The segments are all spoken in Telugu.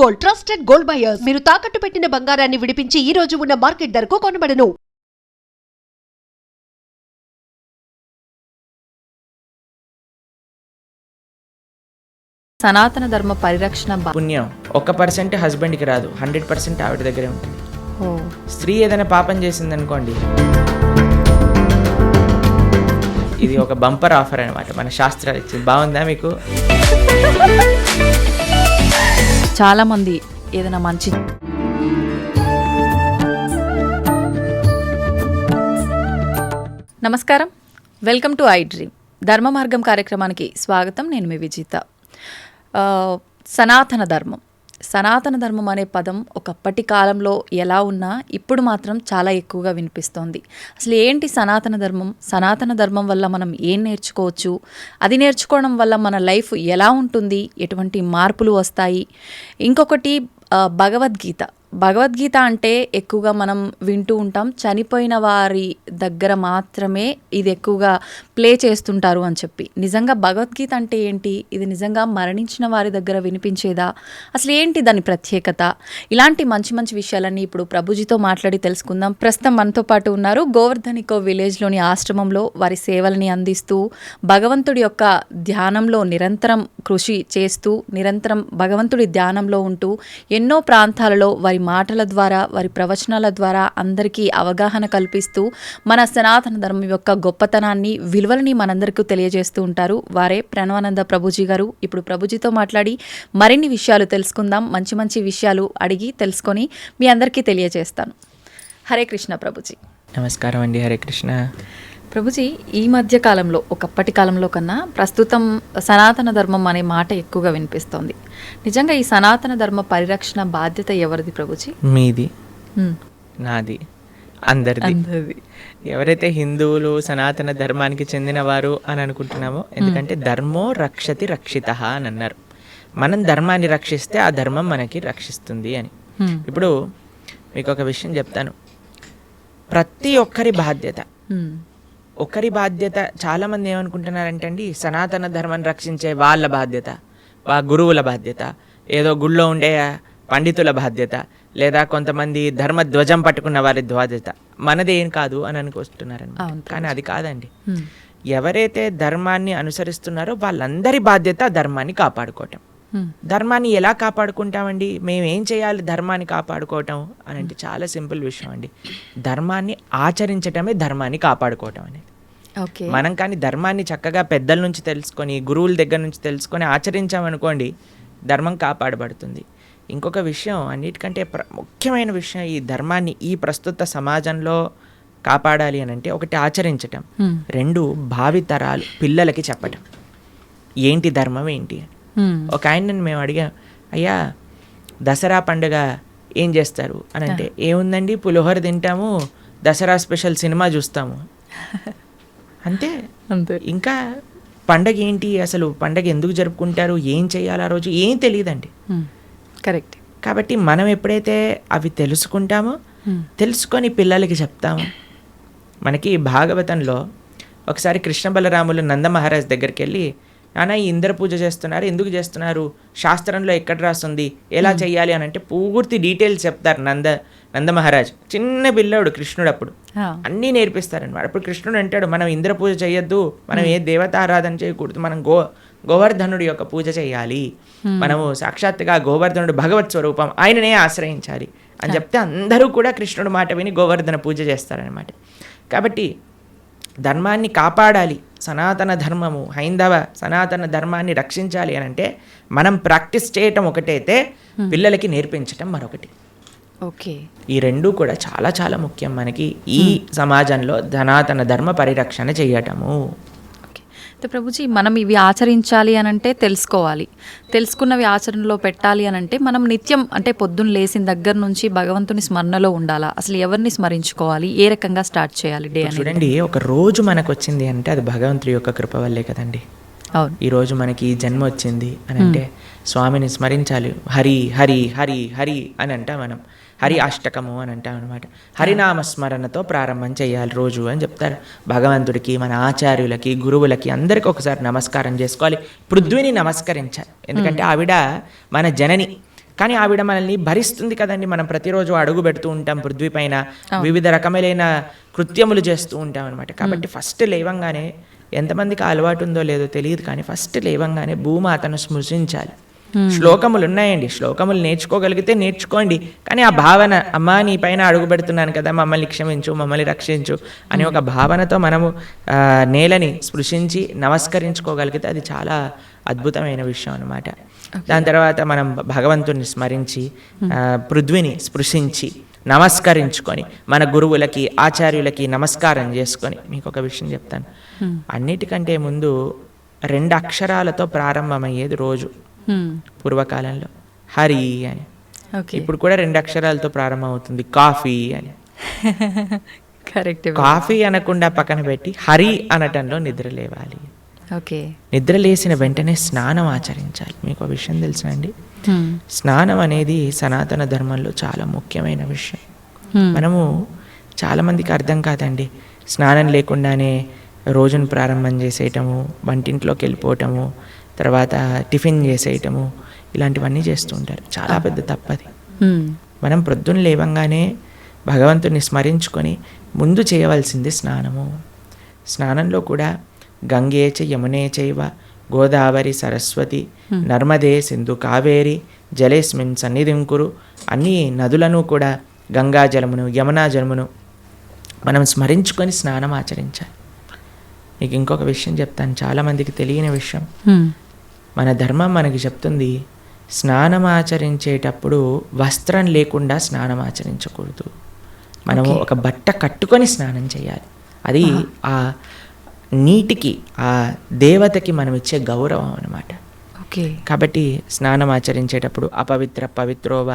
Gold, trusted gold buyers. మీరు తాకట్టు పెట్టిన బంగారాన్ని విడిపించి ఈ రోజు ఉన్న మార్కెట్ ధరకు కొనబడను. సనాతన ధర్మ పరిరక్షణ పుణ్యం 1% హస్బెండ్కి రాదు, 100% ఆవిడ దగ్గరే ఉంటుంది. స్త్రీ ఏదైనా పాపం చేసిందనుకోండి, ఇది ఒక బంపర్ ఆఫర్ అనమాట, మన శాస్త్రాలు ఇచ్చింది. బాగుందా మీకు? చాలా మంది ఏదైనా మంచి నమస్కారం, వెల్కమ్ టు ఐ డ్రీమ్ ధర్మ మార్గం కార్యక్రమానికి స్వాగతం. నేను మీ విజిత. సనాతన ధర్మం అనే పదం ఒకప్పటి కాలంలో ఎలా ఉన్నా ఇప్పుడు మాత్రం చాలా ఎక్కువగా వినిపిస్తోంది. అసలు ఏంటి సనాతన ధర్మం వల్ల మనం ఏం నేర్చుకోవచ్చు, అది నేర్చుకోవడం వల్ల మన లైఫ్ ఎలా ఉంటుంది, ఎటువంటి మార్పులు వస్తాయి. ఇంకొకటి భగవద్గీత అంటే ఎక్కువగా మనం వింటూ ఉంటాం, చనిపోయిన వారి దగ్గర మాత్రమే ఇది ఎక్కువగా ప్లే చేస్తుంటారు అని చెప్పి. నిజంగా భగవద్గీత అంటే ఏంటి? ఇది నిజంగా మరణించిన వారి దగ్గర వినిపించేదా? అసలు ఏంటి దాని ప్రత్యేకత? ఇలాంటి మంచి మంచి విషయాలన్నీ ఇప్పుడు ప్రభుజీతో మాట్లాడి తెలుసుకుందాం. ప్రస్తుతం మనతో పాటు ఉన్నారు. గోవర్ధనికో విలేజ్లోని ఆశ్రమంలో వారి సేవలని అందిస్తూ భగవంతుడి యొక్క ధ్యానంలో నిరంతరం కృషి చేస్తూ, నిరంతరం భగవంతుడి ధ్యానంలో ఉంటూ ఎన్నో ప్రాంతాలలో వారి మాటల ద్వారా, వారి ప్రవచనాల ద్వారా అందరికీ అవగాహన కల్పిస్తూ మన సనాతన ధర్మం యొక్క గొప్పతనాన్ని, విలువలని మనందరికీ తెలియజేస్తూ ఉంటారు. వారే ప్రణవానంద ప్రభుజీ గారు. ఇప్పుడు ప్రభుజీతో మాట్లాడి మరిన్ని విషయాలు తెలుసుకుందాం. మంచి మంచి విషయాలు అడిగి తెలుసుకొని మీ అందరికీ తెలియజేస్తాను. హరే కృష్ణ ప్రభుజీ. నమస్కారం అండి. హరే కృష్ణ ప్రభుజీ. ఈ మధ్య కాలంలో, ఒకప్పటి కాలంలో కన్నా ప్రస్తుతం సనాతన ధర్మం అనే మాట ఎక్కువగా వినిపిస్తోంది. నిజంగా ఈ సనాతన ధర్మ పరిరక్షణ బాధ్యత ఎవరిది ప్రభుజీ? మీది, నాది, అందరిది. ఎవరైతే హిందువులు సనాతన ధర్మానికి చెందినవారు అని అనుకుంటున్నామో, ఎందుకంటే ధర్మో రక్షతి రక్షిత అని అన్నారు. మనం ధర్మాన్ని రక్షిస్తే ఆ ధర్మం మనకి రక్షిస్తుంది అని. ఇప్పుడు మీకు ఒక విషయం చెప్తాను. ప్రతి ఒక్కరి బాధ్యత చాలామంది ఏమనుకుంటున్నారంటే అండి, సనాతన ధర్మాన్ని రక్షించే వాళ్ళ బాధ్యత, గురువుల బాధ్యత, ఏదో గుళ్ళో ఉండే పండితుల బాధ్యత, లేదా కొంతమంది ధర్మ ధ్వజం పట్టుకున్న వారి బాధ్యత, మనదేం కాదు అని అనుకుంటున్నారని. కానీ అది కాదండి. ఎవరైతే ధర్మాన్ని అనుసరిస్తున్నారో వాళ్ళందరి బాధ్యత ధర్మాన్ని కాపాడుకోవటం. ధర్మాన్ని ఎలా కాపాడుకుంటామండి? మేము ఏం చేయాలి ధర్మాన్ని కాపాడుకోవటం అని అంటే చాలా సింపుల్ విషయం అండి. ధర్మాన్ని ఆచరించటమే ధర్మాన్ని కాపాడుకోవటం అనేది. మనం కానీ ధర్మాన్ని చక్కగా పెద్దల నుంచి తెలుసుకొని, గురువుల దగ్గర నుంచి తెలుసుకొని ఆచరించామనుకోండి, ధర్మం కాపాడబడుతుంది. ఇంకొక విషయం, అన్నిటికంటే ముఖ్యమైన విషయం, ఈ ధర్మాన్ని ఈ ప్రస్తుత సమాజంలో కాపాడాలి అని అంటే, ఒకటి ఆచరించటం, రెండు భావితరాలు పిల్లలకి చెప్పటం ఏంటి ధర్మం ఏంటి అని. ఒక ఆయనని మేము అడిగాం, అయ్యా దసరా పండుగ ఏం చేస్తారు అని అంటే, ఏముందండి పులిహోర తింటాము, దసరా స్పెషల్ సినిమా చూస్తాము, అంతే. ఇంకా పండగ ఏంటి, అసలు పండగ ఎందుకు జరుపుకుంటారు, ఏం చేయాలి ఆ రోజు, ఏం తెలియదండి. కరెక్ట్. కాబట్టి మనం ఎప్పుడైతే అవి తెలుసుకుంటామో, తెలుసుకొని పిల్లలకి చెప్తాము. మనకి భాగవతంలో ఒకసారి కృష్ణ బలరాములు నంద మహారాజ్ దగ్గరికి వెళ్ళి, నాన్న ఈ ఇంద్ర పూజ చేస్తున్నారు, ఎందుకు చేస్తున్నారు, శాస్త్రంలో ఎక్కడ రాస్తుంది, ఎలా చెయ్యాలి అని అంటే పూర్తి డీటెయిల్స్ చెప్తారు నంద మహారాజ్. చిన్న పిల్లాడు కృష్ణుడు, అప్పుడు అన్నీ నేర్పిస్తారనమాట. అప్పుడు కృష్ణుడు అంటాడు, మనం ఇంద్ర పూజ చేయొద్దు, మనం ఏ దేవతారాధన చేయకూడదు, మనం గోవర్ధనుడి యొక్క పూజ చేయాలి, మనము సాక్షాత్తుగా గోవర్ధనుడు భగవత్ స్వరూపం, ఆయననే ఆశ్రయించాలి అని చెప్తే అందరూ కూడా కృష్ణుడు మాట విని గోవర్ధన పూజ చేస్తారనమాట. కాబట్టి ధర్మాన్ని కాపాడాలి, సనాతన ధర్మము, హైందవ సనాతన ధర్మాన్ని రక్షించాలి అని అంటే మనం ప్రాక్టీస్ చేయటం ఒకటైతే, పిల్లలకి నేర్పించటం మరొకటి. ఓకే. ఈ రెండూ కూడా చాలా చాలా ముఖ్యం మనకి ఈ సమాజంలో సనాతన ధర్మ పరిరక్షణ చేయటము. అయితే ప్రభుజీ, మనం ఇవి ఆచరించాలి అని అంటే తెలుసుకోవాలి, తెలుసుకున్నవి ఆచరణలో పెట్టాలి అని అంటే మనం నిత్యం, అంటే పొద్దున్న లేచిన దగ్గర నుంచి భగవంతుని స్మరణలో ఉండాలా? అసలు ఎవరిని స్మరించుకోవాలి, ఏ రకంగా స్టార్ట్ చేయాలి డే అని? చూడండి, ఒక రోజు మనకు వచ్చింది అంటే అది భగవంతుడి యొక్క కృప వల్లే కదండి. అవును. ఈరోజు మనకి ఈ జన్మ వచ్చింది అని అంటే స్వామిని స్మరించాలి. హరి హరి హరి హరి అని అంటాం మనం, హరి అష్టకము అని అంటాం అనమాట. హరినామస్మరణతో ప్రారంభం చేయాలి రోజు అని చెప్తారు. భగవంతుడికి, మన ఆచార్యులకి, గురువులకి అందరికీ ఒకసారి నమస్కారం చేసుకోవాలి. పృథ్వీని నమస్కరించాలి, ఎందుకంటే ఆవిడ మన జనని. కానీ ఆవిడ మనల్ని భరిస్తుంది కదండి. మనం ప్రతిరోజు అడుగు పెడుతూ ఉంటాం పృథ్వీ పైన, వివిధ రకములైన కృత్యములు చేస్తూ ఉంటాం అనమాట. కాబట్టి ఫస్ట్ లేవంగానే, ఎంతమందికి అలవాటు ఉందో లేదో తెలియదు కానీ ఫస్ట్ లేవంగానే భూమాతను స్మృశించాలి. శ్లోకములు ఉన్నాయండి, శ్లోకములు నేర్చుకోగలిగితే నేర్చుకోండి, కానీ ఆ భావన, అమ్మా నీ పైన అడుగు పెడుతున్నాను కదా, మమ్మల్ని క్షమించు, మమ్మల్ని రక్షించు అనే ఒక భావనతో మనము నేలని స్పృశించి నమస్కరించుకోగలిగితే అది చాలా అద్భుతమైన విషయం అనమాట. దాని తర్వాత మనం భగవంతుని స్మరించి పృథ్వీని స్పృశించి నమస్కరించుకొని మన గురువులకి ఆచార్యులకి నమస్కారం చేసుకొని, మీకు ఒక విషయం చెప్తాను, అన్నిటికంటే ముందు 2 అక్షరాలతో ప్రారంభమయ్యేది రోజు పూర్వకాలంలో, హరి అని. ఇప్పుడు కూడా 2 అక్షరాలతో ప్రారంభం అవుతుంది, కాఫీ అని. కరెక్ట్. కాఫీ అనకుండా పక్కన పెట్టి హరి అనటంలో నిద్ర లేవాలి. ఓకే. నిద్ర లేచిన వెంటనే స్నానం ఆచరించాలి. మీకు ఒక విషయం తెలుసా అండి, స్నానం అనేది సనాతన ధర్మంలో చాలా ముఖ్యమైన విషయం. మనము చాలామందికి అర్థం కాదండి, స్నానం లేకుండానే రోజును ప్రారంభం చేసేయటము, వంటింట్లోకి వెళ్ళిపోవటము, తర్వాత టిఫిన్ చేసేయటము, ఇలాంటివన్నీ చేస్తూ ఉంటారు. చాలా పెద్ద తప్పది. మనం ప్రొద్దున లేవంగానే భగవంతుని స్మరించుకొని ముందు చేయవలసింది స్నానము. స్నానంలో కూడా గంగే చ యమునే చైవ గోదావరి సరస్వతి నర్మదే సింధు కావేరి జలేస్మిన్ సన్నిధిం కురు, అన్ని నదులను కూడా గంగా జలమును యమునా జలమును మనం స్మరించుకొని స్నానం ఆచరించాలి. మీకు ఇంకొక విషయం చెప్తాను, చాలామందికి తెలియని విషయం. మన ధర్మం మనకి చెప్తుంది, స్నానం ఆచరించేటప్పుడు వస్త్రం లేకుండా స్నానం ఆచరించకూడదు. మనము ఒక బట్ట కట్టుకొని స్నానం చేయాలి. అది ఆ నీటికి, ఆ దేవతకి మనం ఇచ్చే గౌరవం అన్నమాట. ఓకే. కాబట్టి స్నానం ఆచరించేటప్పుడు అపవిత్ర పవిత్రోవ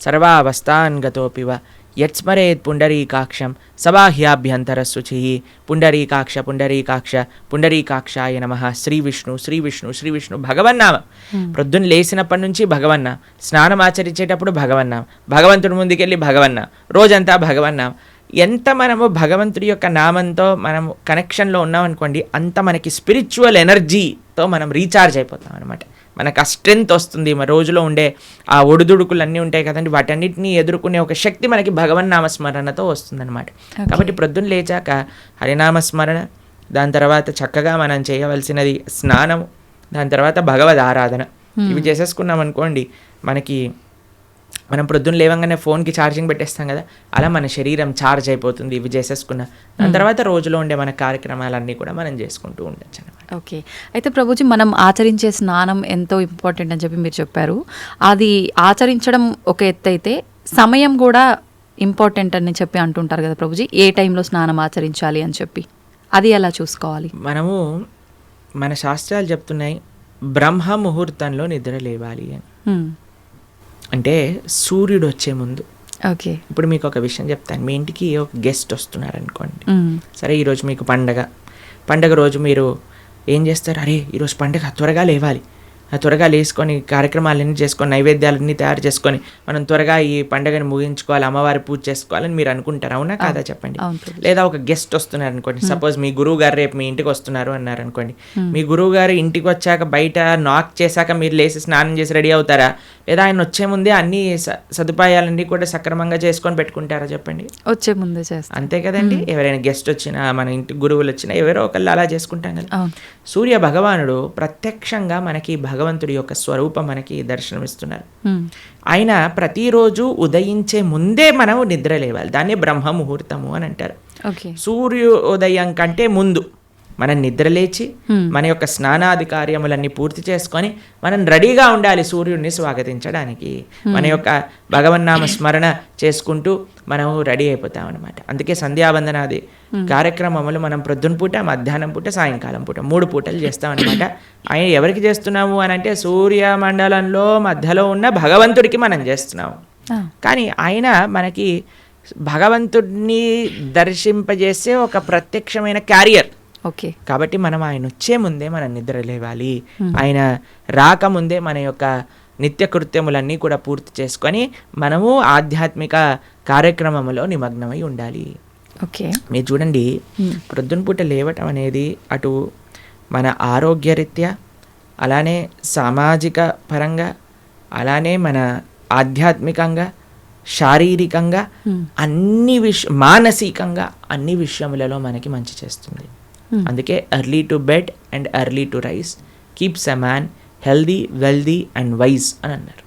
సర్వావస్థాన్ గతోపివ యత్స్మరేత్ పుండరీకాక్షం సబాహ్యాభ్యంతర శుచి పుండరీకాక్ష పుండరీకాక్ష పుండరీకాక్షాయ నమః. శ్రీ విష్ణు శ్రీ విష్ణు శ్రీ విష్ణు భగవన్నామ. ప్రొద్దున లేచినప్పటి నుంచి భగవన్న, స్నానం ఆచరించేటప్పుడు భగవన్న, భగవంతుడి ముందుకెళ్ళి భగవన్న, రోజంతా భగవన్న. ఎంత మనము భగవంతుడి యొక్క నామంతో మనము కనెక్షన్లో ఉన్నామనుకోండి, అంత మనకి స్పిరిచువల్ ఎనర్జీతో మనం రీఛార్జ్ అయిపోతాం అనమాట. మనకు ఆ స్ట్రెంగ్త్ వస్తుంది. మన రోజులో ఉండే ఆ ఒడిదుడుకులు అన్నీ ఉంటాయి కదండి, వాటన్నిటిని ఎదుర్కొనే ఒక శక్తి మనకి భగవన్నామస్మరణతో వస్తుందన్నమాట. కాబట్టి ప్రొద్దున లేచాక హరినామస్మరణ, దాని తర్వాత చక్కగా మనం చేయవలసినది స్నానము, దాని తర్వాత భగవద్ ఆరాధన. ఇవి చేసేసుకున్నాం అనుకోండి, మనం ప్రొద్దున లేవంగానే ఫోన్కి ఛార్జింగ్ పెట్టేస్తాం కదా, అలా మన శరీరం ఛార్జ్ అయిపోతుంది ఇవి చేసేసుకున్నా. దాని తర్వాత రోజులో ఉండే మన కార్యక్రమాలన్నీ కూడా మనం చేసుకుంటూ ఉండొచ్చు అనమాట. ఓకే. అయితే ప్రభుజీ, మనం ఆచరించే స్నానం ఎంతో ఇంపార్టెంట్ అని చెప్పి మీరు చెప్పారు. అది ఆచరించడం ఒక ఎత్తు అయితే సమయం కూడా ఇంపార్టెంట్ అని చెప్పి అంటుంటారు కదా ప్రభుజీ, ఏ టైంలో స్నానం ఆచరించాలి అని చెప్పి, అది ఎలా చూసుకోవాలి? మనము, మన శాస్త్రాలు చెప్తున్నాయి బ్రహ్మ ముహూర్తంలో నిద్ర లేవాలి అని. అంటే సూర్యుడు వచ్చే ముందు. ఓకే. ఇప్పుడు మీకు ఒక విషయం చెప్తాను, మీ ఇంటికి ఒక గెస్ట్ వస్తున్నారు అనుకోండి, సరే ఈరోజు మీకు పండగ రోజు మీరు ఏం చేస్తారు, అరే ఈరోజు పండగ త్వరగా లేవాలి, త్వరగా లేసుకొని కార్యక్రమాలన్నీ చేసుకొని నైవేద్యాలన్నీ తయారు చేసుకొని మనం త్వరగా ఈ పండుగను ముగించుకోవాలి, అమ్మవారి పూజ చేసుకోవాలని మీరు అనుకుంటారు, అవునా కాదా చెప్పండి. లేదా ఒక గెస్ట్ వస్తున్నారు అనుకోండి, సపోజ్ మీ గురువు గారు రేపు మీ ఇంటికి వస్తున్నారు అన్నారు అనుకోండి, మీ గురువు గారు ఇంటికి వచ్చాక బయట నాక్ చేశాక మీరు లేచి స్నానం చేసి రెడీ అవుతారా, లేదా ఆయన వచ్చే ముందే అన్ని సదుపాయాలన్నీ కూడా సక్రమంగా చేసుకొని పెట్టుకుంటారా చెప్పండి? వచ్చే ముందే చేస్తాం, అంతే కదండి. ఎవరైనా గెస్ట్ వచ్చినా, మన ఇంటి గురువులు వచ్చినా, ఎవరో ఒకళ్ళు అలా చేసుకుంటాం కదా. సూర్య భగవానుడు ప్రత్యక్షంగా మనకి భగవంతుడి యొక్క స్వరూపం మనకి దర్శనమిస్తున్నారు. ఆయన ప్రతిరోజు ఉదయించే ముందే మనం నిద్ర లేవాలి, దాన్ని బ్రహ్మ ముహూర్తము అని అంటారు. సూర్యోదయం కంటే ముందు మనం నిద్రలేచి మన యొక్క స్నానాది కార్యములన్నీ పూర్తి చేసుకొని మనం రెడీగా ఉండాలి సూర్యుడిని స్వాగతించడానికి. మన యొక్క భగవన్నామ స్మరణ చేసుకుంటూ మనం రెడీ అయిపోతాం అనమాట. అందుకే సంధ్యావందనాది కార్యక్రమములు మనం ప్రొద్దున పూట, మధ్యాహ్నం పూట, సాయంకాలం పూట 3 పూటలు చేస్తాం అనమాట. ఆయన ఎవరికి చేస్తున్నాము అని అంటే సూర్యమండలంలో మధ్యలో ఉన్న భగవంతుడికి మనం చేస్తున్నాము. కానీ ఆయన మనకి భగవంతుడిని దర్శింపజేసే ఒక ప్రత్యక్షమైన క్యారియర్. ఓకే. కాబట్టి మనం ఆయన వచ్చే ముందే మనం నిద్ర లేవాలి, ఆయన రాకముందే మన యొక్క నిత్య కృత్యములన్నీ కూడా పూర్తి చేసుకొని మనము ఆధ్యాత్మిక కార్యక్రమంలో నిమగ్నమై ఉండాలి. ఓకే. మీరు చూడండి, ప్రొద్దున పూట లేవటం అనేది అటు మన ఆరోగ్యరీత్యా, అలానే సామాజిక పరంగా, అలానే మన ఆధ్యాత్మికంగా, శారీరకంగా, అన్ని మానసికంగా అన్ని విషయములలో మనకి మంచి చేస్తుంది. అందుకే early to bed and early to rice keeps a man healthy, wealthy and wise అని అన్నారు.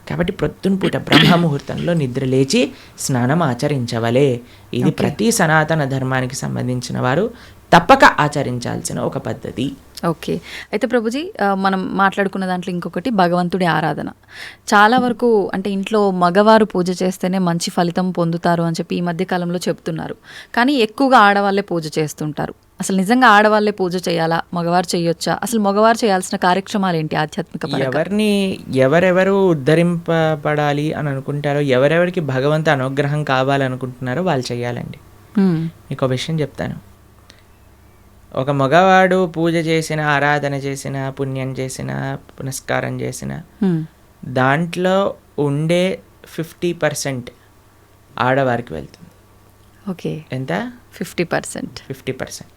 కాబట్టి ప్రొద్దున పూట బ్రహ్మముహూర్తంలో నిద్ర లేచి స్నానం ఆచరించవలే. ఇది ప్రతి సనాతన ధర్మానికి సంబంధించిన వారు తప్పక ఆచరించాల్సిన ఒక పద్ధతి. ఓకే. అయితే ప్రభుజీ, మనం మాట్లాడుకున్న దాంట్లో ఇంకొకటి భగవంతుడి ఆరాధన. చాలా వరకు అంటే ఇంట్లో మగవారు పూజ చేస్తేనే మంచి ఫలితం పొందుతారు అని చెప్పి ఈ మధ్య కాలంలో చెప్తున్నారు. కానీ ఎక్కువగా ఆడవాళ్ళే పూజ చేస్తుంటారు. అసలు నిజంగా ఆడవాళ్ళే పూజ చేయాలా, మగవారు చేయొచ్చా? అసలు మగవారు చేయాల్సిన కార్యక్రమాలు ఏంటి ఆధ్యాత్మిక పరంగా? ఎవరెవరు ఉద్ధరింపబడాలి అని అనుకుంటారో, ఎవరెవరికి భగవంతు అనుగ్రహం కావాలనుకుంటున్నారో వాళ్ళు చేయాలండి. మీకు విషయం చెప్తాను. ఒక మగవాడు పూజ చేసిన, ఆరాధన చేసిన, పుణ్యం చేసిన, పునస్కారం చేసిన దాంట్లో ఉండే 50% ఆడవారికి వెళ్తుంది. ఓకే. ఎంత? 50%. 50%.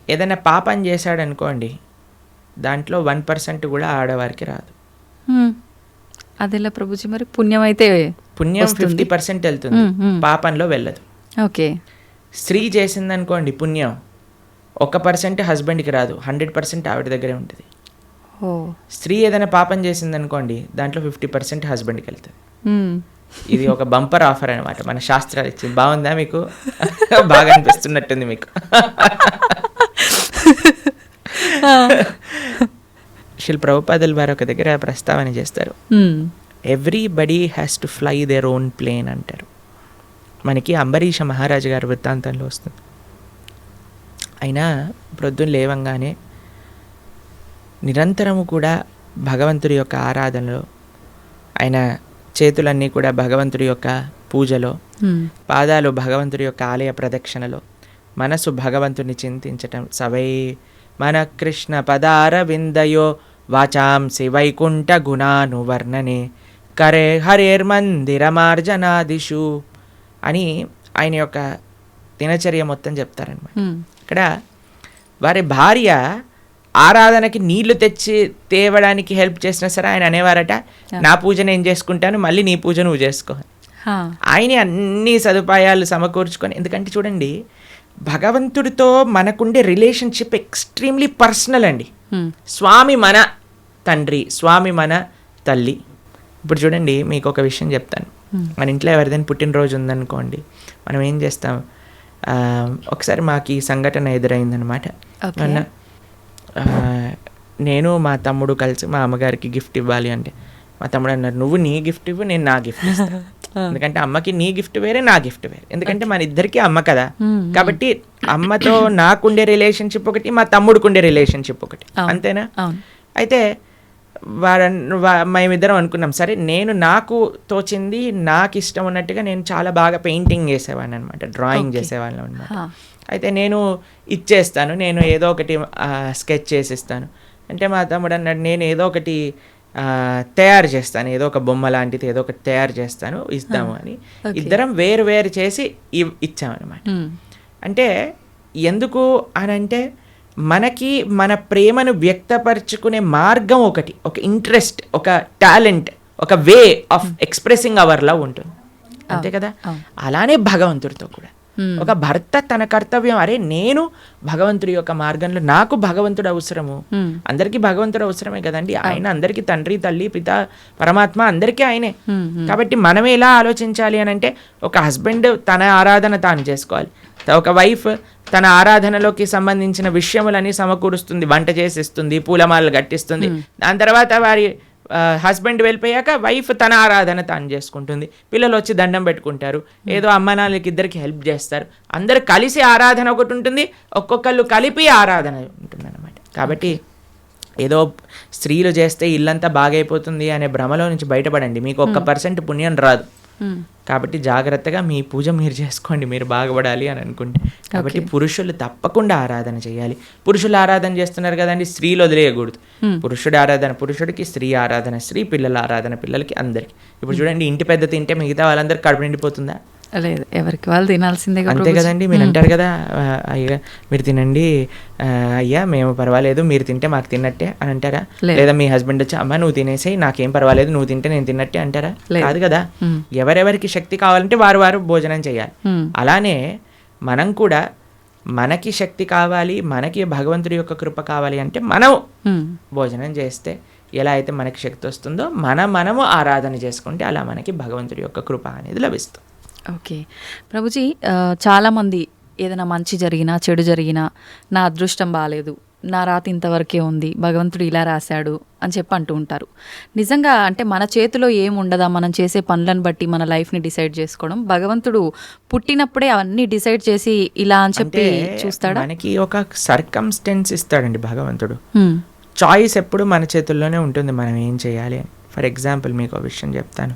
ఏదైనా పాపం చేశాడు అనుకోండి, దాంట్లో 1% కూడా ఆడవారికి రాదు. అదెలా ప్రభుజీ? మరి పుణ్యం అయితే పుణ్యం 50% వెళ్తుంది, పాపంలో వెళ్ళదు. ఓకే. స్త్రీ చేసిందనుకోండి పుణ్యం, 1% హస్బెండ్కి రాదు, 100% ఆవిడ దగ్గరే ఉంటుంది. స్త్రీ ఏదైనా పాపం చేసిందనుకోండి, దాంట్లో 50% హస్బెండ్కి వెళ్తుంది. ఇది ఒక బంపర్ ఆఫర్ అనమాట, మన శాస్త్రాలు ఇచ్చింది. బాగుందా మీకు? బాగా అనిపిస్తున్నట్టుంది మీకు. శిల్ ప్రభుపాదుల వారు ఒక దగ్గర ప్రస్తావన చేస్తారు, everybody has to fly their own plane అంటారు. మనకి అంబరీష మహారాజు గారి వృత్తాంతంలో వస్తుంది. అయినా ప్రొద్దున లేవంగానే నిరంతరము కూడా భగవంతుడి యొక్క ఆరాధనలో, ఆయన చేతులన్నీ కూడా భగవంతుడి యొక్క పూజలో, పాదాలు భగవంతుడి యొక్క ఆలయ ప్రదక్షిణలో, మనసు భగవంతుని చింతించటం. సవై మన కృష్ణ పదార విందయో వాచాంసి వైకుంఠ గుణానువర్ణనే కరే హరేర్మందిరమార్జనాదిషు అని ఆయన యొక్క దినచర్య మొత్తం చెప్తారనమాట. ఇక్కడ వారి భార్య ఆరాధనకి నీళ్లు తెచ్చి తేవడానికి హెల్ప్ చేసినా సరే ఆయన అనేవారట, నా పూజ నేను చేసుకుంటాను, మళ్ళీ నీ పూజ నువ్వు చేసుకో. ఆయన అన్ని సదుపాయాలు సమకూర్చుకొని, ఎందుకంటే చూడండి భగవంతుడితో మనకుండే రిలేషన్షిప్ ఎక్స్ట్రీమ్లీ పర్సనల్ అండి. స్వామి మన తండ్రి, స్వామి మన తల్లి. ఇప్పుడు చూడండి మీకు ఒక విషయం చెప్తాను. మన ఇంట్లో ఎవరిదైనా పుట్టినరోజు ఉందనుకోండి, మనం ఏం చేస్తాం, ఒకసారి మాకు ఈ సంఘటన ఎదురైందనమాట. నేను మా తమ్ముడు కలిసి మా అమ్మగారికి గిఫ్ట్ ఇవ్వాలి అంటే, మా తమ్ముడు అన్నారు, నువ్వు నీ గిఫ్ట్ ఇవ్వు, నేను నా గిఫ్ట్ ఇస్తాను. ఎందుకంటే అమ్మకి నీ గిఫ్ట్ వేరే, నా గిఫ్ట్ వేరే. ఎందుకంటే మన ఇద్దరికి అమ్మ కదా, కాబట్టి అమ్మతో నాకుండే రిలేషన్షిప్ ఒకటి, మా తమ్ముడికి ఉండే రిలేషన్షిప్ ఒకటి, అంతేనా? అయితే మేమిద్దరం అనుకున్నాం, సరే నేను నాకు తోచింది నాకు ఇష్టం ఉన్నట్టుగా నేను చాలా బాగా పెయింటింగ్ చేసేవాడిని అనమాట, డ్రాయింగ్ చేసేవాళ్ళం అనమాట. అయితే నేను ఇచ్చేస్తాను, నేను ఏదో ఒకటి స్కెచ్ చేసిస్తాను అంటే, మా తమ్ముడు అన్నాడు, నేను ఏదో ఒకటి తయారు చేస్తాను, ఏదో ఒక బొమ్మ లాంటిది ఏదో ఒకటి తయారు చేస్తాను, ఇస్తాము అని ఇద్దరం వేరు వేరు చేసి ఇచ్చామన్నమాట. అంటే ఎందుకు అని అంటే, మనకి మన ప్రేమను వ్యక్తపరచుకునే మార్గం ఒకటి, ఒక ఇంట్రెస్ట్, ఒక టాలెంట్, ఒక way of expressing hour love ఉంటుంది, అంతే కదా. అలానే భగవంతుడితో కూడా ఒక భర్త తన కర్తవ్యం, అరే నేను భగవంతుడి యొక్క మార్గంలో, నాకు భగవంతుడు అవసరము, అందరికీ భగవంతుడు అవసరమే కదండి. ఆయన అందరికీ తండ్రి, తల్లి, పిత, పరమాత్మ అందరికీ ఆయనే. కాబట్టి మనం ఎలా ఆలోచించాలి అని అంటే, ఒక హస్బెండ్ తన ఆరాధన తాను చేసుకోవాలి, ఒక వైఫ్ తన ఆరాధనలోకి సంబంధించిన విషయములని సమకూరుస్తుంది, వంట చేసిస్తుంది, పూలమాలలు కట్టిస్తుంది. దాని తర్వాత వారి హస్బెండ్ వెళ్ళిపోయాక వైఫ్ తన ఆరాధన తాను చేసుకుంటుంది, పిల్లలు వచ్చి దండం పెట్టుకుంటారు, ఏదో అమ్మ నాన్నలకి ఇద్దరికి హెల్ప్ చేస్తారు, అందరు కలిసి ఆరాధన ఒకటి ఉంటుంది, ఒక్కొక్కళ్ళు కలిపి ఆరాధన ఉంటుంది అన్నమాట. కాబట్టి ఏదో స్త్రీలు చేస్తే ఇల్లంతా బాగైపోతుంది అనే భ్రమలో నుంచి బయటపడండి, మీకు 1% పుణ్యం రాదు. కాబట్టి జాగ్రత్తగా మీ పూజ మీరు చేసుకోండి, మీరు బాగుపడాలి అని అనుకుంటే. కాబట్టి పురుషులు తప్పకుండా ఆరాధన చేయాలి. పురుషులు ఆరాధన చేస్తున్నారు కదండి, స్త్రీలు వదిలేయకూడదు. పురుషుడి ఆరాధన పురుషుడికి, స్త్రీ ఆరాధన స్త్రీ, పిల్లల ఆరాధన పిల్లలకి, అందరికి. ఇప్పుడు చూడండి, ఇంటి పెద్ద తింటే మిగతా వాళ్ళందరికీ కడుపు నిండిపోతుందా? లేదు, ఎవరికి వాళ్ళు తినాల్సిందే కదా అంతే ప్రభుజీ. కదండి. మీరు అంటారు కదా, అయ్యా మీరు తినండి, అయ్యా మేము పర్వాలేదు, మీరు తింటే మాకు తిన్నట్టే అని అంటారా? లేదు. లేదా మీ హస్బెండ్ వచ్చి అమ్మ నువ్వు తినేసేయి, నాకేం పర్వాలేదు, నువ్వు తింటే నేను తిన్నట్టే అంటారా? లేదు. కాదు కదా. మ్మ్. ఎవరెవరికి శక్తి కావాలంటే వారు భోజనం చేయాలి. మ్మ్. అలానే మనం కూడా మనకి శక్తి కావాలి, మనకి భగవంతుడి యొక్క కృప కావాలి అంటే మనం మ్మ్. భోజనం చేస్తే ఎలా అయితే మనకి శక్తి వస్తుందో మనము ఆరాధన చేసుకుంటే అలా మనకి భగవంతుడి యొక్క కృప అనేది లభిస్తుంది. ఓకే ప్రభుజీ, చాలామంది ఏదైనా మంచి జరిగినా చెడు జరిగినా నా అదృష్టం బాగాలేదు, నా రాత ఇంతవరకే ఉంది, భగవంతుడు ఇలా రాశాడు అని చెప్పి అంటూ ఉంటారు. నిజంగా అంటే మన చేతిలో ఏం ఉండదా మనం చేసే పనులను బట్టి మన లైఫ్ని డిసైడ్ చేసుకోవడం? భగవంతుడు పుట్టినప్పుడే అవన్నీ డిసైడ్ చేసి ఇలా అని చెప్పి చూస్తాడా? మనకి ఒక సర్కమ్స్టెన్స్ ఇస్తాడండి భగవంతుడు. హ్మ్. చాయిస్ ఎప్పుడు మన చేతుల్లోనే ఉంటుంది, మనం ఏం చేయాలి అని. ఫర్ ఎగ్జాంపుల్ మీకు ఒక విషయం చెప్తాను.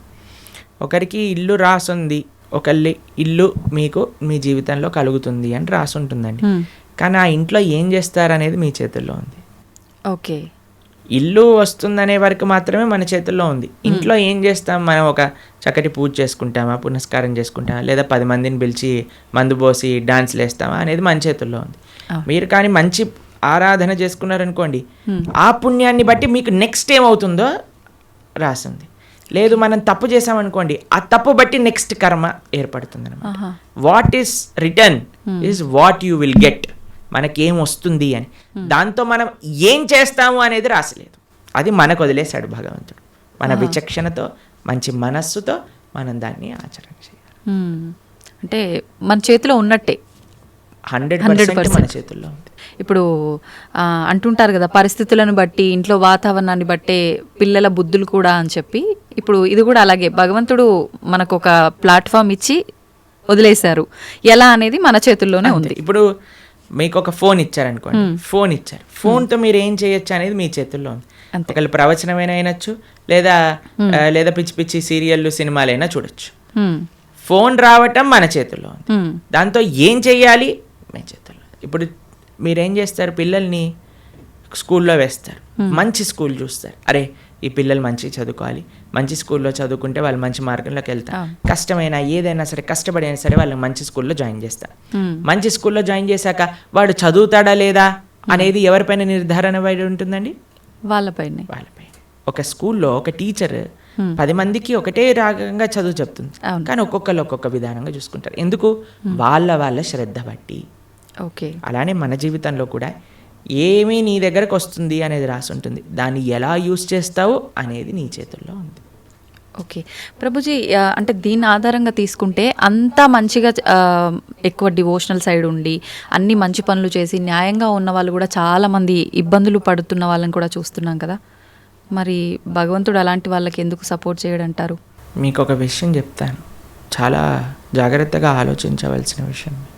ఒకరికి ఇల్లు రాసుంది, ఒకళ్ళి ఇల్లు మీకు మీ జీవితంలో కలుగుతుంది అని రాసి ఉంటుందండి. హ్మ్. కానీ ఆ ఇంట్లో ఏం చేస్తారనేది మీ చేతుల్లో ఉంది. ఓకే. ఇల్లు వస్తుందనే వరకు మాత్రమే మన చేతుల్లో ఉంది. ఇంట్లో ఏం చేస్తాం, మనం ఒక చక్కటి పూజ చేసుకుంటామా, పునస్కారం చేసుకుంటామా, లేదా 10 మందిని పిలిచి మందు పోసి డాన్స్లు వేస్తామా అనేది మన చేతుల్లో ఉంది. మీరు కానీ మంచి ఆరాధన చేసుకున్నారనుకోండి, ఆ పుణ్యాన్ని బట్టి మీకు నెక్స్ట్ ఏమవుతుందో రాసింది. లేదు మనం తప్పు చేసామనుకోండి, ఆ తప్పు బట్టి నెక్స్ట్ కర్మ ఏర్పడుతుంది అనమాట. What is return is what you will get. మనకేం వస్తుంది అని, దాంతో మనం ఏం చేస్తాము అనేది రాసలేదు. అది మనకు వదిలేశాడు భగవంతుడు. మన విచక్షణతో మంచి మనస్సుతో మనం దాన్ని ఆచరణ చేయాలి. అంటే మన చేతిలో ఉన్నట్టే 100% మన చేతుల్లో ఉంది. ఇప్పుడు అంటుంటారు కదా, పరిస్థితులను బట్టి ఇంట్లో వాతావరణాన్ని బట్టే పిల్లల బుద్ధులు కూడా అని చెప్పి. ఇప్పుడు ఇది కూడా అలాగే భగవంతుడు మనకు ఒక ప్లాట్ఫామ్ ఇచ్చి వదిలేశారు, ఎలా అనేది మన చేతుల్లోనే ఉంది. ఇప్పుడు మీకు ఒక ఫోన్ ఇచ్చారనుకోండి, ఫోన్ ఇచ్చారు, ఫోన్తో మీరు ఏం చేయొచ్చు అనేది మీ చేతుల్లో ఉంది. ఒకళ్ళు ప్రవచనమైనా అయినచ్చు, లేదా పిచ్చి పిచ్చి సీరియళ్ళు సినిమాలైనా చూడొచ్చు. ఫోన్ రావటం మన చేతుల్లో ఉంది, దాంతో ఏం చెయ్యాలి మీ చేతుల్లో. ఇప్పుడు మీరేం చేస్తారు, పిల్లల్ని స్కూల్లో వేస్తారు, మంచి స్కూల్ చూస్తారు. అరే ఈ పిల్లలు మంచి చదువుకోవాలి, మంచి స్కూల్లో చదువుకుంటే వాళ్ళు మంచి మార్గంలోకి వెళ్తారు. కష్టమైనా ఏదైనా సరే కష్టపడైనా సరే వాళ్ళని మంచి స్కూల్లో జాయిన్ చేస్తారు. మంచి స్కూల్లో జాయిన్ చేశాక వాడు చదువుతాడా లేదా అనేది ఎవరిపైన నిర్ధారణ పడి ఉంటుందండి? వాళ్ళపైన. ఒక స్కూల్లో ఒక టీచర్ 10 మందికి ఒకటే రాగంగా చదువు చెప్తుంది, కానీ ఒక్కొక్కరు ఒక్కొక్క విధానంగా చూసుకుంటారు. ఎందుకు? వాళ్ళ శ్రద్ధ బట్టి. ఓకే. అలానే మన జీవితంలో కూడా ఏమీ నీ దగ్గరకు వస్తుంది అనేది రాసి ఉంటుంది, దాన్ని ఎలా యూస్ చేస్తావు అనేది నీ చేతుల్లో ఉంది. ఓకే ప్రభుజీ, అంటే దీని ఆధారంగా తీసుకుంటే అంతా మంచిగా ఎక్కువ డివోషనల్ సైడ్ ఉండి అన్ని మంచి పనులు చేసి న్యాయంగా ఉన్న వాళ్ళు కూడా చాలామంది ఇబ్బందులు పడుతున్న వాళ్ళని కూడా చూస్తున్నాం కదా, మరి భగవంతుడు అలాంటి వాళ్ళకి ఎందుకు సపోర్ట్ చేయడంటారు? మీకు ఒక విషయం చెప్తాను, చాలా జాగ్రత్తగా ఆలోచించవలసిన విషయం. మీకు